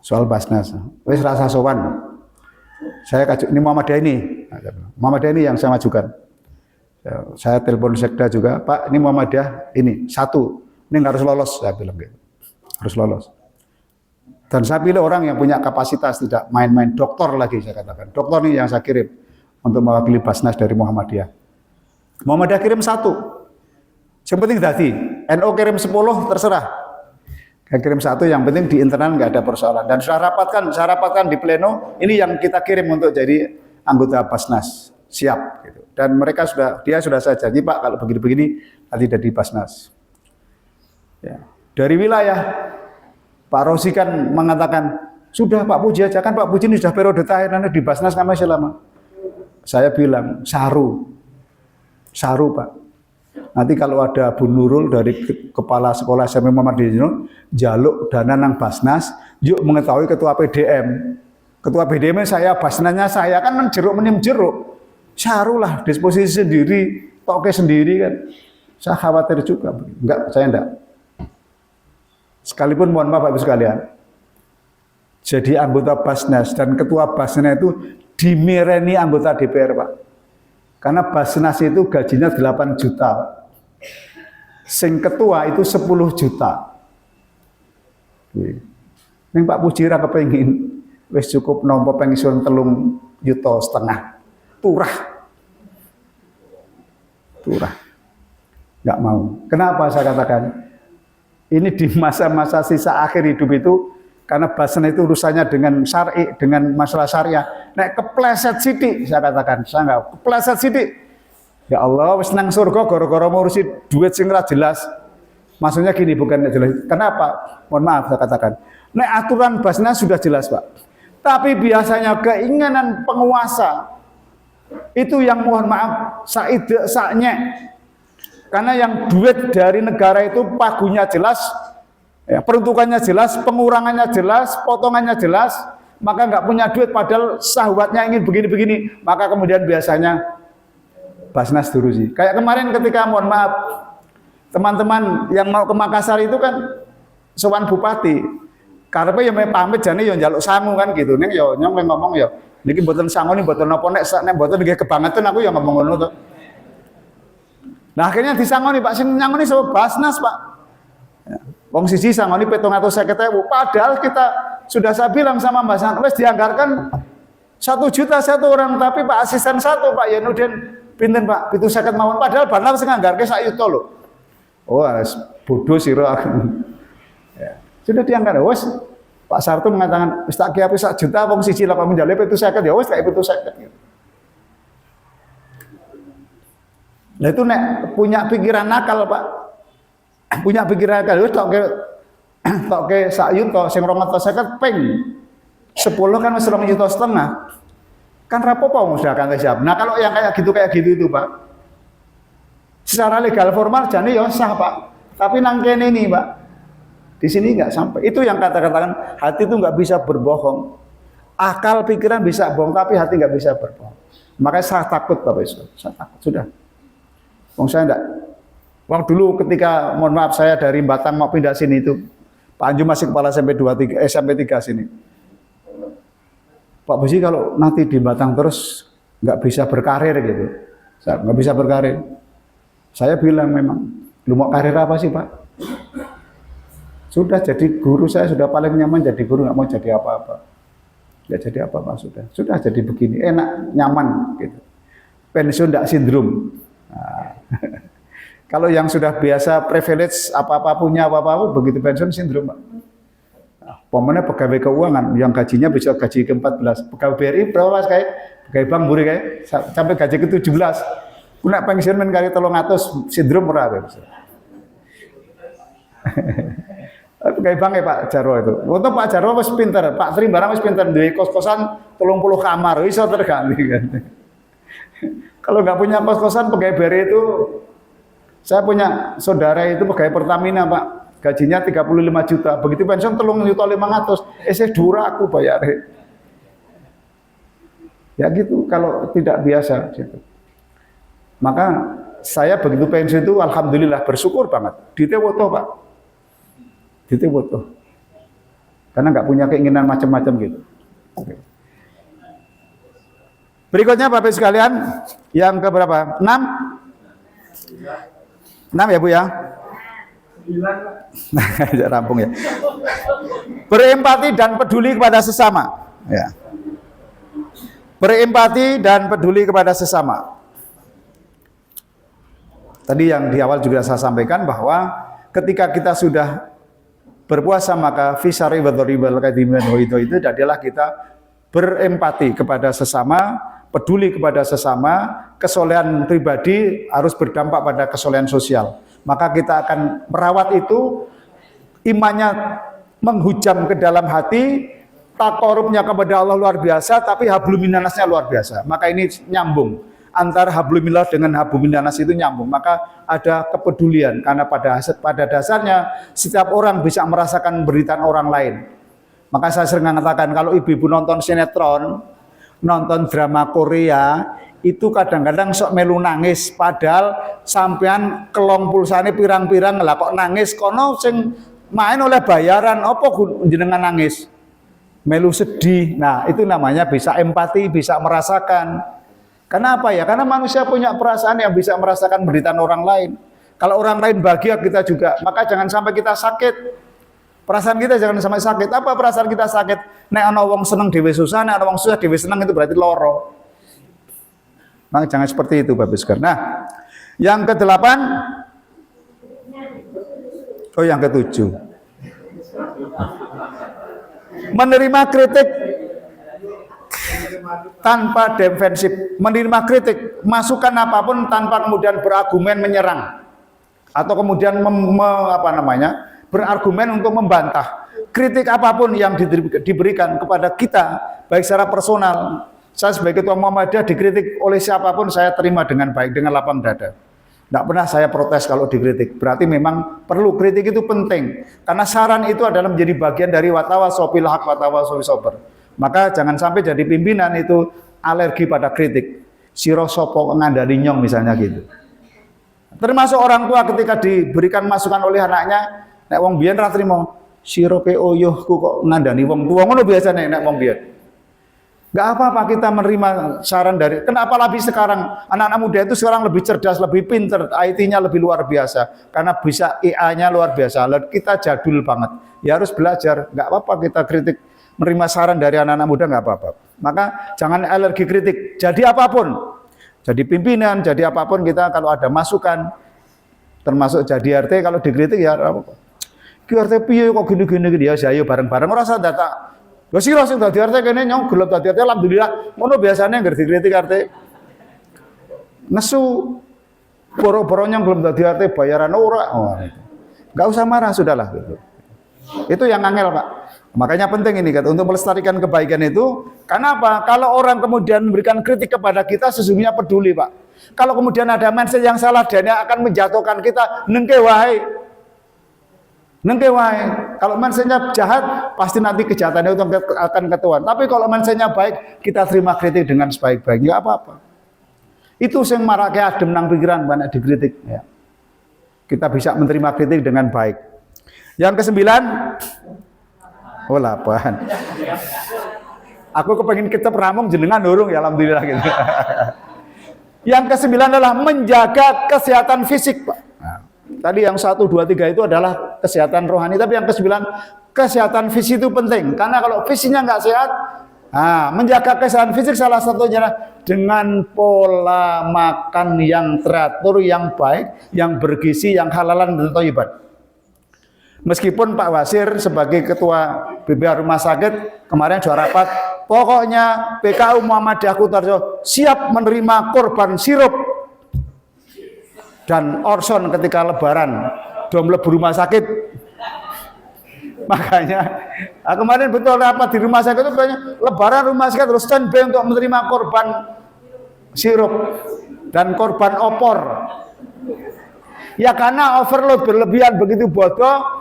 soal Basnas. Wis rasa sowan. Saya ini Muhammadiyah ini. Muhammadiyah ini yang saya majukan. Saya telepon sekda juga, Pak, ini Muhammadiyah ini satu. Ini harus lolos, saya bilang gitu. Harus lolos. Dan saya pilih orang yang punya kapasitas, tidak main-main. Doktor lagi saya katakan. Doktor ini yang saya kirim untuk mewakili Basnas dari Muhammadiyah. Muhammadiyah kirim satu. Yang penting tadi. NU kirim 10 terserah. Saya kirim satu, yang penting di internal nggak ada persoalan. Dan saya rapatkan di pleno. Ini yang kita kirim untuk jadi anggota Basnas. Siap. Gitu. Dan dia sudah saya janji, Pak, kalau begini-begini nanti jadi Basnas. Ya. Dari wilayah. Pak Rosi kan mengatakan, sudah Pak Puji aja, kan Pak Puji ini sudah periode terakhir, nanti di Basnas kan masih lama. Saya bilang, saru Pak. Nanti kalau ada Bu Nurul dari kepala sekolah SMP Muhammadiyah, jaluk dana nang Basnas, yuk mengetahui ketua PDM. Ketua PDM saya, Basnasnya saya, kan menim jeruk. Saru lah, disposisi sendiri, toke sendiri kan. Saya khawatir juga. Enggak, saya enggak. Sekalipun mohon maaf Bapak sekalian, jadi anggota Basnas dan ketua Basnas itu dimireni anggota DPR Pak. Karena Basnas itu gajinya 8 juta Pak. Sing ketua itu 10 juta. Ini Pak Pujira kepengin wis cukup nompo pensiun 3,5 juta. Turah. Nggak mau. Kenapa saya katakan? Ini di masa-masa sisa akhir hidup itu, karena Basnas itu urusannya dengan syar'i, dengan masalah syariah. Nek kepleset sidik, saya katakan, saya enggak kepleset sidik. Ya Allah, wis nang surga gara-gara ngurusi duit sing ora jelas. Maksudnya gini, bukan jelas. Kenapa? Mohon maaf saya katakan. Nek aturan Basnas sudah jelas, Pak. Tapi biasanya keinginan penguasa itu yang mohon maaf saknya. Karena yang duit dari negara itu pagunya jelas, ya, peruntukannya jelas, pengurangannya jelas, potongannya jelas, maka nggak punya duit padahal sahabatnya ingin begini-begini, maka kemudian biasanya Basnas diurusi. Kayak kemarin ketika mohon maaf teman-teman yang mau ke Makassar itu kan sowan bupati, karena ya pamit jane ya njaluk sangu kan gitu, ning ya nyong ngomong ya, niki mboten sangu nih mboten napa nek mboten nggih kebangetan aku ya ngomong ngono to. Nah akhirnya disangoni Pak, sing nyangoni sama Basnas Pak. Ya. Wong siji sangoni 750.000, padahal kita sudah saya bilang sama Mbak San, wes dianggarkan 1 juta satu orang, tapi Pak asisten satu Pak Yanudin pinten Pak, 750 mawon, padahal Basnas nganggarke sak yuta lho. Oh, bodoh sira. Ya. Sudah dianggar, wes Pak Sarto mengatakan wis tak kiapi 1 juta wong siji lak menjalep 750 ya wes tak 750 gitu. Nah itu nek punya pikiran nakal Pak, punya pikiran nakal, wis toke sak yuta, sing 250 peng 10 kan wis 2,5 juta, kan rapopo sudah kan siap. Nah kalau yang kayak gitu itu Pak, secara legal formal jane ya sah Pak, tapi nang kene ini Pak, di sini nggak sampai. Itu yang katakan hati itu nggak bisa berbohong, akal pikiran bisa bohong, tapi hati nggak bisa berbohong. Makanya saya takut Bapak Ibu, saya takut sudah. Wong saya enggak. Wong dulu ketika mohon maaf saya dari Batang mau pindah sini itu Pak Anju masih kepala SMP 3 sini. Pak Busi kalau nanti di Batang terus nggak bisa berkarir gitu. Saya nggak bisa berkarir. Saya bilang memang, lu mau karir apa sih Pak? Sudah jadi guru, saya sudah paling nyaman jadi guru, nggak mau jadi apa-apa. Ya jadi apa-apa sudah jadi begini, enak, nyaman gitu. Pensiun enggak sindrom. Nah, kalau yang sudah biasa privilege apa-apa punya apa-apa begitu pensiun sindrom Pak. Nah, pemenang pegawai keuangan yang gajinya bisa gaji ke-14, pegawai BRI berapa Mas kayak pegawai bank buri kayak sampai gaji ke-17. Punya pensiun men kali 300 sindrom ora bisa. Pegawai bank ya Pak Jarwo itu. Untuk Pak Jarwo wis pinter, Pak Tri barang wis pinter duwe kos-kosan 30 kamar iso terganti kan. Kalau nggak punya kos-kosan pegawai BRI itu, saya punya saudara itu pegawai Pertamina Pak, gajinya 35 juta, begitu pensiun 3.500.000, saya dura aku bayar. Ya gitu, kalau tidak biasa gitu. Maka saya begitu pensiun itu alhamdulillah bersyukur banget. Ditewoto Pak, ditewoto. karena nggak punya keinginan macam-macam gitu. Oke. Berikutnya Bapak sekalian, yang keberapa? 6? 6 ya Bu ya? 9. Rampung ya. Berempati dan peduli kepada sesama. Ya. Berempati dan peduli kepada sesama. Tadi yang di awal juga saya sampaikan bahwa ketika kita sudah berpuasa maka fisari wa dharibal qadiman itu adalah kita berempati kepada sesama, peduli kepada sesama, kesolehan pribadi harus berdampak pada kesolehan sosial. Maka kita akan merawat itu, imannya menghujam ke dalam hati, takorubnya kepada Allah luar biasa, tapi habluminanasnya luar biasa. Maka ini nyambung. Antara habluminallah dengan habluminanas itu nyambung. Maka ada kepedulian, karena pada dasarnya setiap orang bisa merasakan penderitaan orang lain. Maka saya sering mengatakan kalau ibu-ibu nonton sinetron, nonton drama Korea, itu kadang-kadang sok melu nangis, padahal sampean kelong pulsane pirang-pirang lah kok nangis, kono sing main oleh bayaran, apa jenengan nangis? Melu sedih. Nah, itu namanya bisa empati, bisa merasakan. Kenapa ya? Karena manusia punya perasaan yang bisa merasakan penderitaan orang lain. Kalau orang lain bahagia, kita juga. Maka jangan sampai kita sakit. Perasaan kita jangan sampai sakit. Apa perasaan kita sakit? Nek ana wong seneng dhewe susah, nek ana wong susah dhewe seneng, itu berarti loro. Maka jangan seperti itu Bapak Sekalian. Nah, yang ke-8, yang ke-7. Menerima kritik tanpa defensif, menerima kritik, masukan apapun tanpa kemudian berargumen menyerang atau kemudian berargumen untuk membantah. Kritik apapun yang diberikan kepada kita, baik secara personal, saya sebagai ketua Muhammadiyah dikritik oleh siapapun saya terima dengan baik, dengan lapang dada. Tidak pernah saya protes kalau dikritik. Berarti memang perlu, kritik itu penting, karena saran itu adalah menjadi bagian dari watawasau bil haq watawasau bis sabr. Maka jangan sampai jadi pimpinan itu alergi pada kritik. Siro sopo ngandani nyong misalnya gitu. Termasuk orang tua ketika diberikan masukan oleh anaknya, nek wong biyen ra trimo, siro pe oyuhku kok ngandani wong tua, ngono biasane nek wong biyen. Enggak apa-apa kita menerima saran dari, kenapa lebih sekarang anak-anak muda itu sekarang lebih cerdas, lebih pinter, IT-nya lebih luar biasa karena bisa IA-nya luar biasa. Kita jadul banget. Ya harus belajar, enggak apa-apa kita kritik. Menerima saran dari anak-anak muda nggak apa-apa. Maka jangan alergi kritik. Jadi apapun, jadi pimpinan, jadi apapun kita kalau ada masukan, termasuk jadi RT kalau dikritik ya apa? Ki RT piye kok gini-gini ya saya bareng-bareng ora usah data. Wes sira sing dadi RT kene nyong gelem dadi RT alhamdulillah. Ngono biasanya ngerti kritik RT. Nesu boro-boro nyong gelem dadi RT bayaran ora. Oh, nggak usah marah sudahlah gitu. Itu yang angel Pak. Makanya penting ini untuk melestarikan kebaikan itu. Kenapa? Kalau orang kemudian memberikan kritik kepada kita, sesungguhnya peduli Pak. Kalau kemudian ada mindset yang salah dan yang akan menjatuhkan kita, nengke wae. Nengke wae. Kalau mindsetnya jahat, pasti nanti kejahatannya itu akan ketahuan. Tapi kalau mindsetnya baik, kita terima kritik dengan sebaik-baiknya, apa-apa. Itu yang marake adem nang pikiran banyak dikritik. Ya. Kita bisa menerima kritik dengan baik. Yang ke-9, oh 8. Aku kepengen kita ramung jenengan dorong ya alhamdulillah gitu. Yang ke-9 adalah menjaga kesehatan fisik, Pak. Nah, tadi yang 1, 2, 3 itu adalah kesehatan rohani, tapi yang ke-9 kesehatan fisik itu penting. Karena kalau fisiknya nggak sehat, menjaga kesehatan fisik salah satunya dengan pola makan yang teratur, yang baik, yang bergizi, yang halalan dan thayyibat. Meskipun Pak Wasir sebagai ketua BPH Rumah Sakit kemarin juara rapat, pokoknya PKU Muhammadiyah Kutarjo siap menerima korban sirup dan orson ketika lebaran dom lebu rumah sakit. Makanya kemarin betul rapat di rumah sakit itu lebaran rumah sakit terus standby untuk menerima korban sirup dan korban opor. Ya karena overload berlebihan begitu bodoh.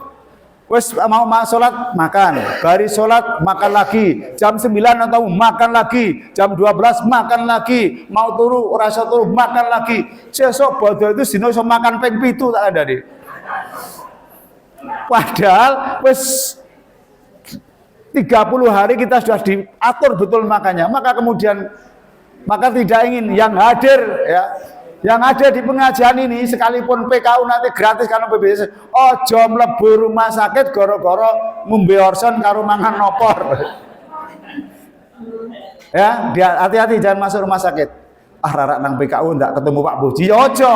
Wes mau sholat makan, bari sholat makan lagi, jam 9 atau makan lagi, jam 12 makan lagi, mau turu rasa turu makan lagi. Sesok bodoh itu sino iso makan ping 7 tak ada deh. Padahal wes 30 hari kita sudah diatur betul makannya, maka tidak ingin yang hadir ya, yang ada di pengajian ini sekalipun PKU nanti gratis karena PBS, ojo mlebu rumah sakit goro-goro ngombe orson karo mangan opor. Ya, hati-hati jangan masuk rumah sakit. Ah, rarak nang PKU ndak ketemu Pak Boji, ojo.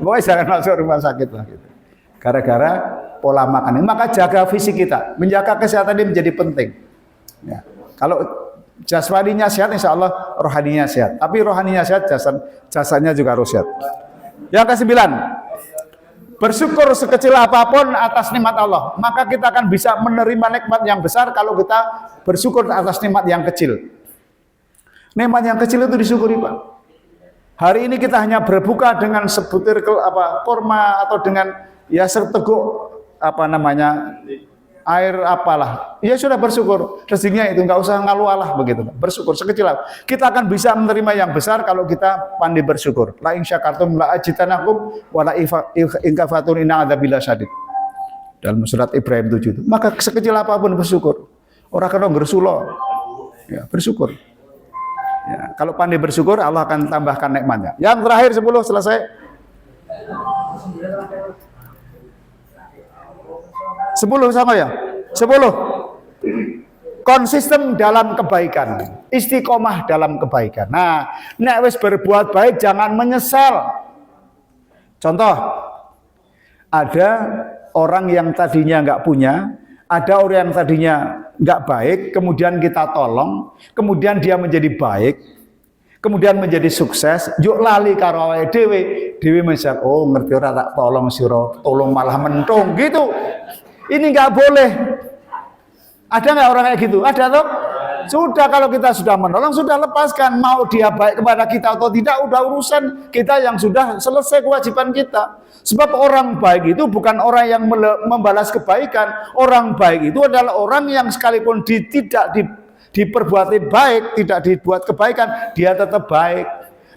Pokoknya jangan masuk rumah sakit lah gitu. Gara-gara pola makan ini, maka jaga fisik kita, menjaga kesehatan ini menjadi penting. Ya. Kalau jasmaninya sehat, insya Allah rohaninya sehat. Tapi rohaninya sehat, jasanya juga harus sehat. Yang ke-9, bersyukur sekecil apapun atas nikmat Allah. Maka kita akan bisa menerima nikmat yang besar kalau kita bersyukur atas nikmat yang kecil. Nikmat yang kecil itu disyukuri, Pak. Hari ini kita hanya berbuka dengan sebutir kurma atau dengan ya seteguk air apalah, ya sudah bersyukur, rezekinya itu nggak usah ngalu-alah begitu, bersyukur sekecil apa. Kita akan bisa menerima yang besar kalau kita pandai bersyukur. La in syakartum la ajitanakum wa la in kafartum inna adzabil syadid. Dalam surat Ibrahim 7 itu. Maka sekecil apapun bersyukur. Orang kena gersulo. Ya, bersyukur. Ya, kalau pandai bersyukur Allah akan tambahkan nikmatnya. Yang terakhir 10 selesai. 10 sama ya? 10. Konsisten dalam kebaikan, istiqomah dalam kebaikan. Nah, nek wis berbuat baik jangan menyesal. Contoh, ada orang yang tadinya nggak punya, ada orang yang tadinya nggak baik, kemudian kita tolong, kemudian dia menjadi baik, kemudian menjadi sukses. Yuk lali karo awake dhewe menyesal, oh ngerti ora tak tolong sira, tolong malah mentung gitu. Ini nggak boleh. Ada nggak orang kayak gitu? Ada toh? Sudah, kalau kita sudah menolong, sudah lepaskan. Mau dia baik kepada kita atau tidak, udah urusan kita yang sudah selesai kewajiban kita. Sebab orang baik itu bukan orang yang membalas kebaikan. Orang baik itu adalah orang yang sekalipun tidak diperbuat baik, tidak dibuat kebaikan, dia tetap baik.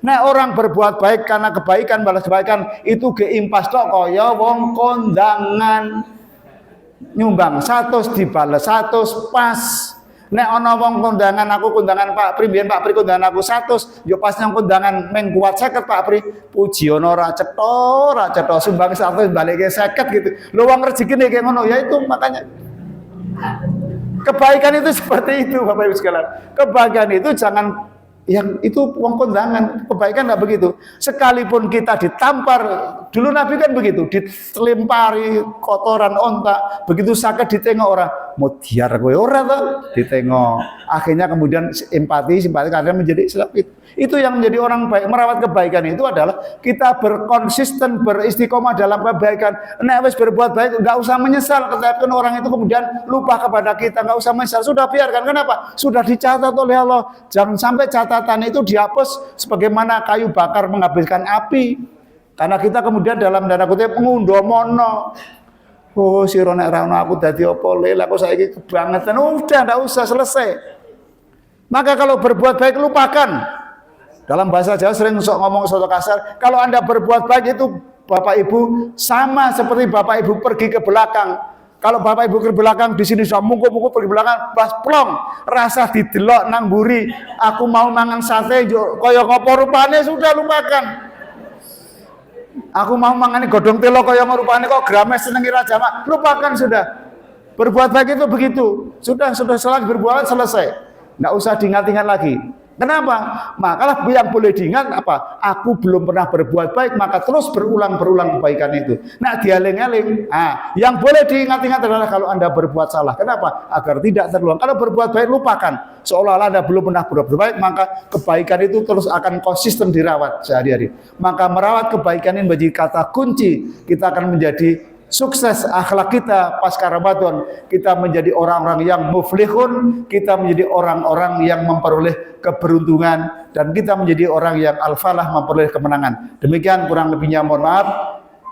Nah, orang berbuat baik karena kebaikan, balas kebaikan, itu geimpas tok kaya wong kondangan. Nyumbang 100 dibalas 100 pas. Nek ana wong kondangan aku kondangan Pak Pri, biyen Pak Pri kondangan aku 100, yo pas nang kondangan meng kuat 50 Pak Pri. Puji ana ora cetha, sumbang 100 balike 50 gitu. Lho wong rezekine kayak ngono, ya itu makanya kebaikan itu seperti itu Bapak Ibu sekalian. Kebaikan itu jangan yang itu wong kondangan, kebaikan enggak begitu. Sekalipun kita ditampar, dulu Nabi kan begitu, dilempari kotoran onta, begitu sakit ditengok orang, mau diar kowe ora to, ditengok. Akhirnya kemudian simpati karena menjadi selapit. Itu yang menjadi orang baik. Merawat kebaikan itu adalah kita berkonsisten, beristiqomah dalam kebaikan. Nek wis berbuat baik enggak usah menyesal ketika orang itu kemudian lupa kepada kita, enggak usah menyesal. Sudah biarkan. Kenapa? Sudah dicatat oleh Allah. Jangan sampai catatan itu dihapus sebagaimana kayu bakar menghabiskan api. Karena kita kemudian dalam tanda kutip ngundomono. Oh, sira nek ra ono aku dadi apa le, aku saiki kebangetan. Udah enggak usah, selesai. Maka kalau berbuat baik lupakan. Dalam bahasa Jawa sering ngomong soto kasar, kalau Anda berbuat baik itu Bapak Ibu sama seperti Bapak Ibu pergi ke belakang. Kalau Bapak Ibu ke belakang di sini sudah mungku-mungku pergi ke belakang, pas plong, rasa didelok nang mburi, aku mau mangan sate kaya ngopo rupane, sudah lupakan. Aku mau mangan godhong telo kaya rupane kok grames senengi Raja Mak, lupakan sudah. Berbuat baik itu begitu. Sudah selesai berbuat selesai. Enggak usah diingat-ingat lagi. Kenapa? Makalah yang boleh diingat apa? Aku belum pernah berbuat baik, maka terus berulang kebaikan itu. Nah, dialing-aling. Nah, yang boleh diingat-ingat adalah kalau Anda berbuat salah. Kenapa? Agar tidak terulang. Kalau berbuat baik, lupakan. Seolah-olah Anda belum pernah berbuat baik, maka kebaikan itu terus akan konsisten dirawat sehari-hari. Maka merawat kebaikan ini menjadi kata kunci. Kita akan menjadi sukses akhlak kita pasca Ramadan, kita menjadi orang-orang yang muflihun, kita menjadi orang-orang yang memperoleh keberuntungan, dan kita menjadi orang yang al-falah, memperoleh kemenangan. Demikian kurang lebihnya, mohon maaf.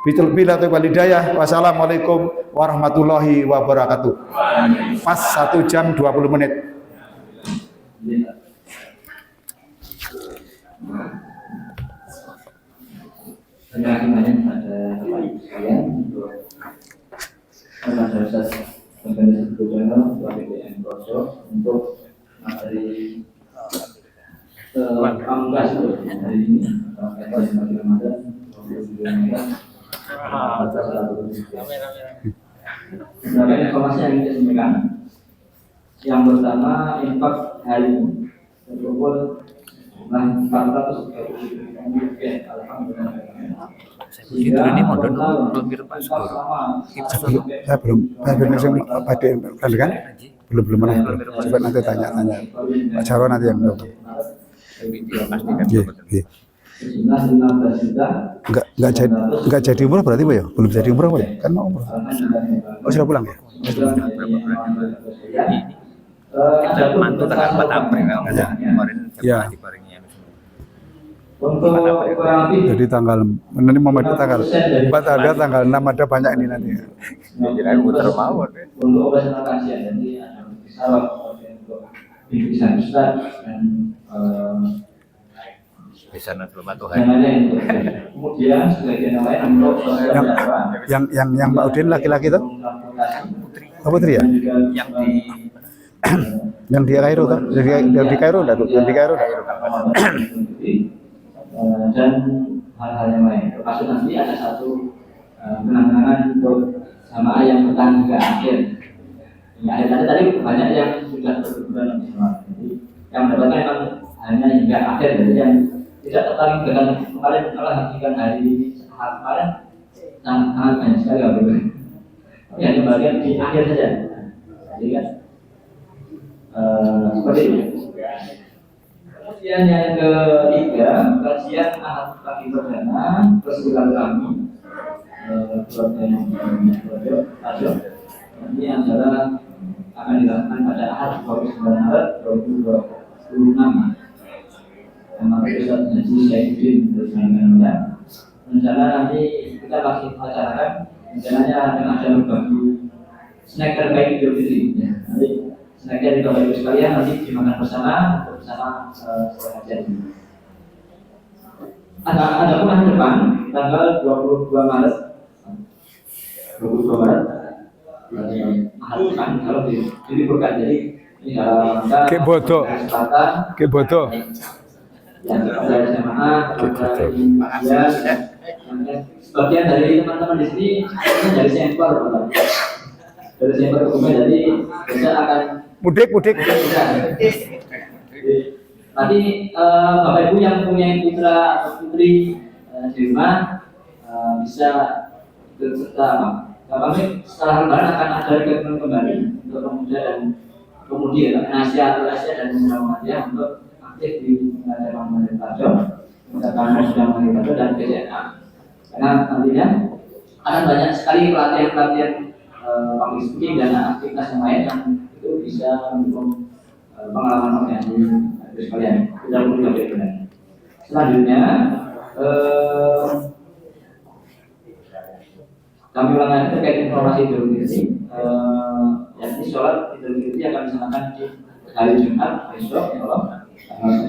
Billahi wal hidayah. Wassalamualaikum warahmatullahi wabarakatuh. Pas 1 jam 20 menit. Terima kasih banyak pada Bapak Ibu sekalian untuk kepada Ustaz Organisasi Budaya BPN Projo untuk materi pamungkas hari ini terkait dengan Ramadan 27 Beberapa informasi yang ingin saya sampaikan. Yang pertama, infak hari ini terkumpul jumlah 430 rupiah. Alhamdulillah. Ini modern belum mirip Pak Sugoro. Saya belum kan? Belum pernah. Coba nanti tanya Pak Jarwo nanti yang tahu. Video pasti kan. Iya. Sejumlah 15 juta. Enggak jadi umroh berarti Pak ya? Belum jadi umroh Pak ya? Kan mau umroh. Oh sudah pulang ya? Kita mantu tanggal 4 April kemarin Ya. diparingi. Untuk kurang lebih Jadi tanggal nanti mau ada tanggal 4 ada tanggal 6 ada banyak ini nanti. Kira muter mawon. untuk operasional kajian, jadi ada pesawat untuk pimpinan Ustaz dan Bisa belum Tuhan. yang lain. Kemudian sebagian yang lain untuk sosial Jawa. Yang Pak Udin laki-laki itu? Oh, Putri ya? Yang di Yang di Kairo tuh? Yang di Kairo enggak tuh? Yang di Kairo enggak? Dan hal-hal yang lain. Termasuk nanti ada satu penanganan untuk jamaah yang bertahan hingga akhir. Hingga akhir tadi banyak yang sudah berbulan bersama. Jadi yang mendapatkan memang hanya hingga akhir. Jadi yang tidak tertarik dengan kemarin malah hingga hari kemarin sangat banyak sekali yang berbeda. Tapi hanya bagian di akhir saja. Jadi kan seperti itu. Kemudian yang ketiga, kajian ahad pagi perdana persebutan kami ini adalah akan dilakukan pada ahad 29 Maret 2026. Nama Ustaz Haji Syahiddin Bersama rencana nanti kita masih mengacarakan rencananya akan ada berbagi snack terbaik Idul Fitri. Nanti snacknya di Bapak Ibu sekalian nanti dimakan bersama setelah kajian ini. Ada pun hari depan tanggal 22 Maret 22 Maret hari depan kalau diliburkan, jadi ini dalam rangka Ke bodoh. yang ada jemaah, ya, sebagian dari teman-teman di sini dari Sempor, dari Sempor Kebumen, jadi bisa akan Mudik. nanti Bapak Ibu yang punya putra atau putri di rumah bisa ikut serta kami setelah lebaran akan ada rekrutmen kembali untuk pemuda dan pemudi Asia dan Muhammadiyah untuk aktif di Pengadilan Manifesto, misalkan sudah Manifesto dan PCNA. Karena nantinya akan banyak sekali pelatihan public speaking dan aktivitas yang lain yang itu bisa mendukung pengalaman organisasi itu sekalian. Tidak perlu dilakukan. Selanjutnya kami ulang lagi terkait informasi Idul Fitri. Yakni sholat Idul Fitri akan dilaksanakan di hari Jumat besok, tanggal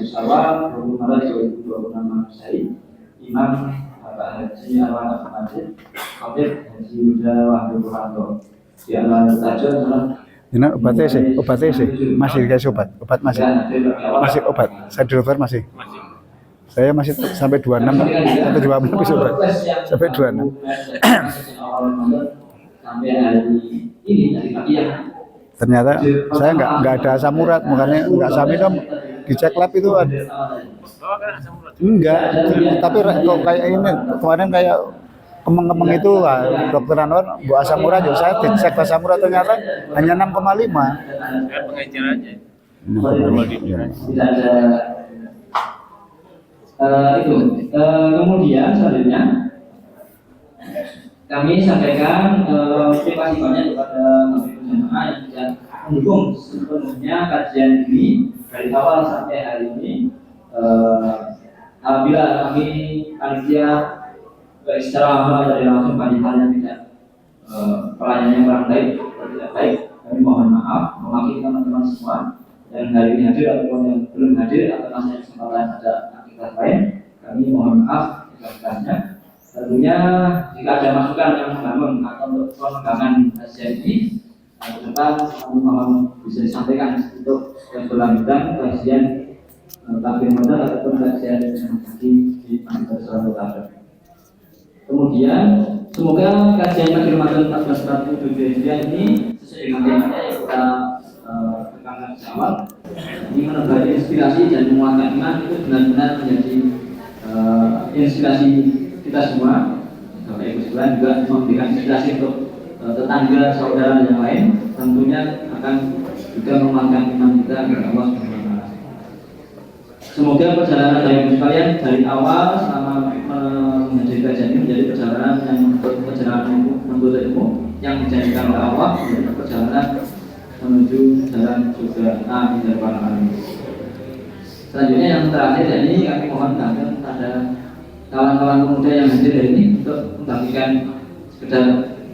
1 Syawal 20 Maret 2026 Masehi. Imam Bapak Haji Arwan Abdul Majid, Khatib Haji Yuda Wahyu Purwanto. Di antara tajuk adalah Ini obatnya sih masih dikasih obat masih obat. Saya di dokter masih. Saya masih sampai 26 sampai 26 habis obat. Sampai 26. Sampai hari ini dari pagi yang Ternyata saya nggak ada asam urat, makanya nggak asam minum. Dicek lab itu ada. Enggak, tapi kok kayak ini kemarin kayak kemeng-kemeng itu dokter Anwar buat asam urat juga saya dicek asam urat ternyata hanya 6,5. Kan pengejar aja. tidak ada itu. Kemudian selanjutnya kami sampaikan terima kasih banyak kepada jemaah yang sudah mendukung sepenuhnya kajian ini dari awal sampai hari ini. Apabila kami panitia secara awal dari langsung banyak hal yang tidak pelayanannya kurang baik atau tidak baik, kami mohon maaf mewakili teman-teman semua yang hari ini hadir ataupun yang belum hadir atau masih kesempatan ada aktivitas lain, kami mohon maaf ikhlasnya. Tentunya jika ada masukan yang membangun atau untuk pengembangan kajian ini, depan mohon bisa disampaikan untuk berlanjutan kajian tabir modal ataupun kajian haji di Masjid Rasulullah. Kemudian semoga kajian tabir modal 1447 Hijriah ini sesuai dengan temanya yang kita tekankan di awal, ini menebar inspirasi dan menguatkan iman itu benar-benar menjadi inspirasi kita semua. Bapak Ibu sekalian juga memberikan inspirasi untuk tetangga saudara yang lain, tentunya akan juga menguatkan iman kita kepada Allah Subhanahu wa taala. Semoga perjalanan Bapak Ibu sekalian dari awal selama menjadi kajian ini menjadi perjalanan yang menuntut ilmu yang dijadikan oleh Allah menjadi perjalanan menuju jalan surga. Amin ya rabbal alamin. Selanjutnya yang terakhir ini kami mohon bantuan pada kawan-kawan pemuda yang hadir hari ini untuk membagikan sekedar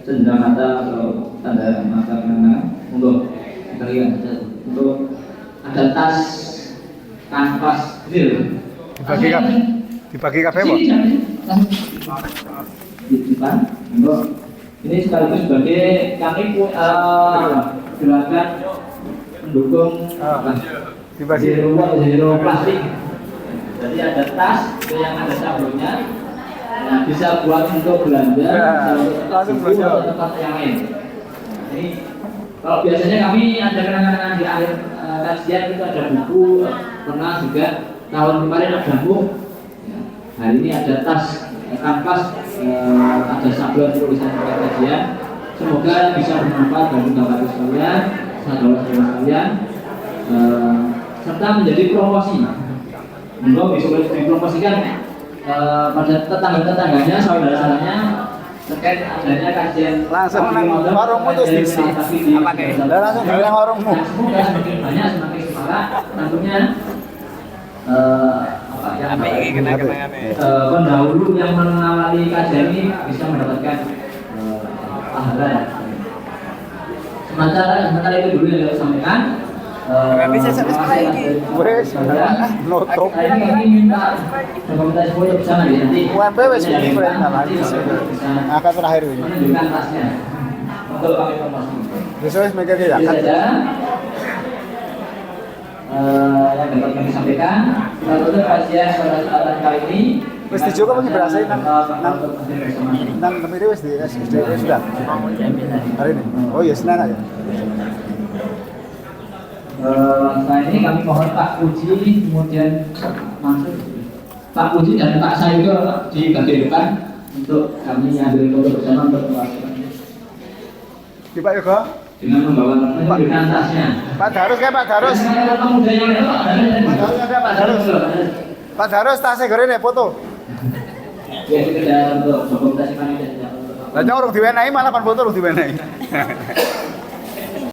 cenderamata mata atau tanda mata kenangan untuk bagian saja untuk ada tas kanvas kecil Dibagi kafe apa? Di depan untuk ini sekaligus sebagai kami gerakan mendukung Dibagi zero plastik. Jadi ada tas yang ada sabunnya, nah, bisa buat untuk belanja, langsung belanja atau tempat yang lain. Ini kalau biasanya kami ada kenangan-kenangan di akhir kajian itu ada buku, pernah juga tahun kemarin ada buku. Hari ini ada tas kanvas, ada sablon tulisan kajian. Semoga bisa bermanfaat bagi bapak ibu sekalian, saudara-saudara sekalian, serta menjadi promosi. Monggo bisa dipromosikan pada tetangga-tetangganya, saudara-saudaranya terkait adanya kajian langsung warungmu tuh diksi apa nih? Langsung bilang warungmu. Semoga semakin banyak, semakin semangat, tentunya pendahulu yang mengawali kajian ini bisa mendapatkan pahala. Sementara itu dulu yang saya sampaikan. Bisa sampai lagi. Wes, nutup. Ini kami minta komunitas foto bersama ya nanti. UMP wes ini berarti lagi. Akan terakhir ini. Menunjukkan tasnya untuk kami promosi. Besok mikir ya. Ini saja yang dapat kami sampaikan. Untuk kajian pada kali ini. Wes dijogo apa berasa nang kemiri wes di SSD sudah. Hari ini. Oh iya Senin aja. Setelah ini kami mohon Pak Puji kemudian masuk Pak Puji dan Pak Sayudo di bagian depan untuk kami ambil foto bersama untuk mewakili. Di Pak Yoga Dengan membawa menunjukkan tasnya. Pak Darus kayak Pak Darus. Pemuda yang itu Ada Pak Darus. Pak Darus tasnya goreng nih foto. Ya sekedar untuk dokumentasi panitia. Lah orang diwenehi malah kan foto orang diwenehi.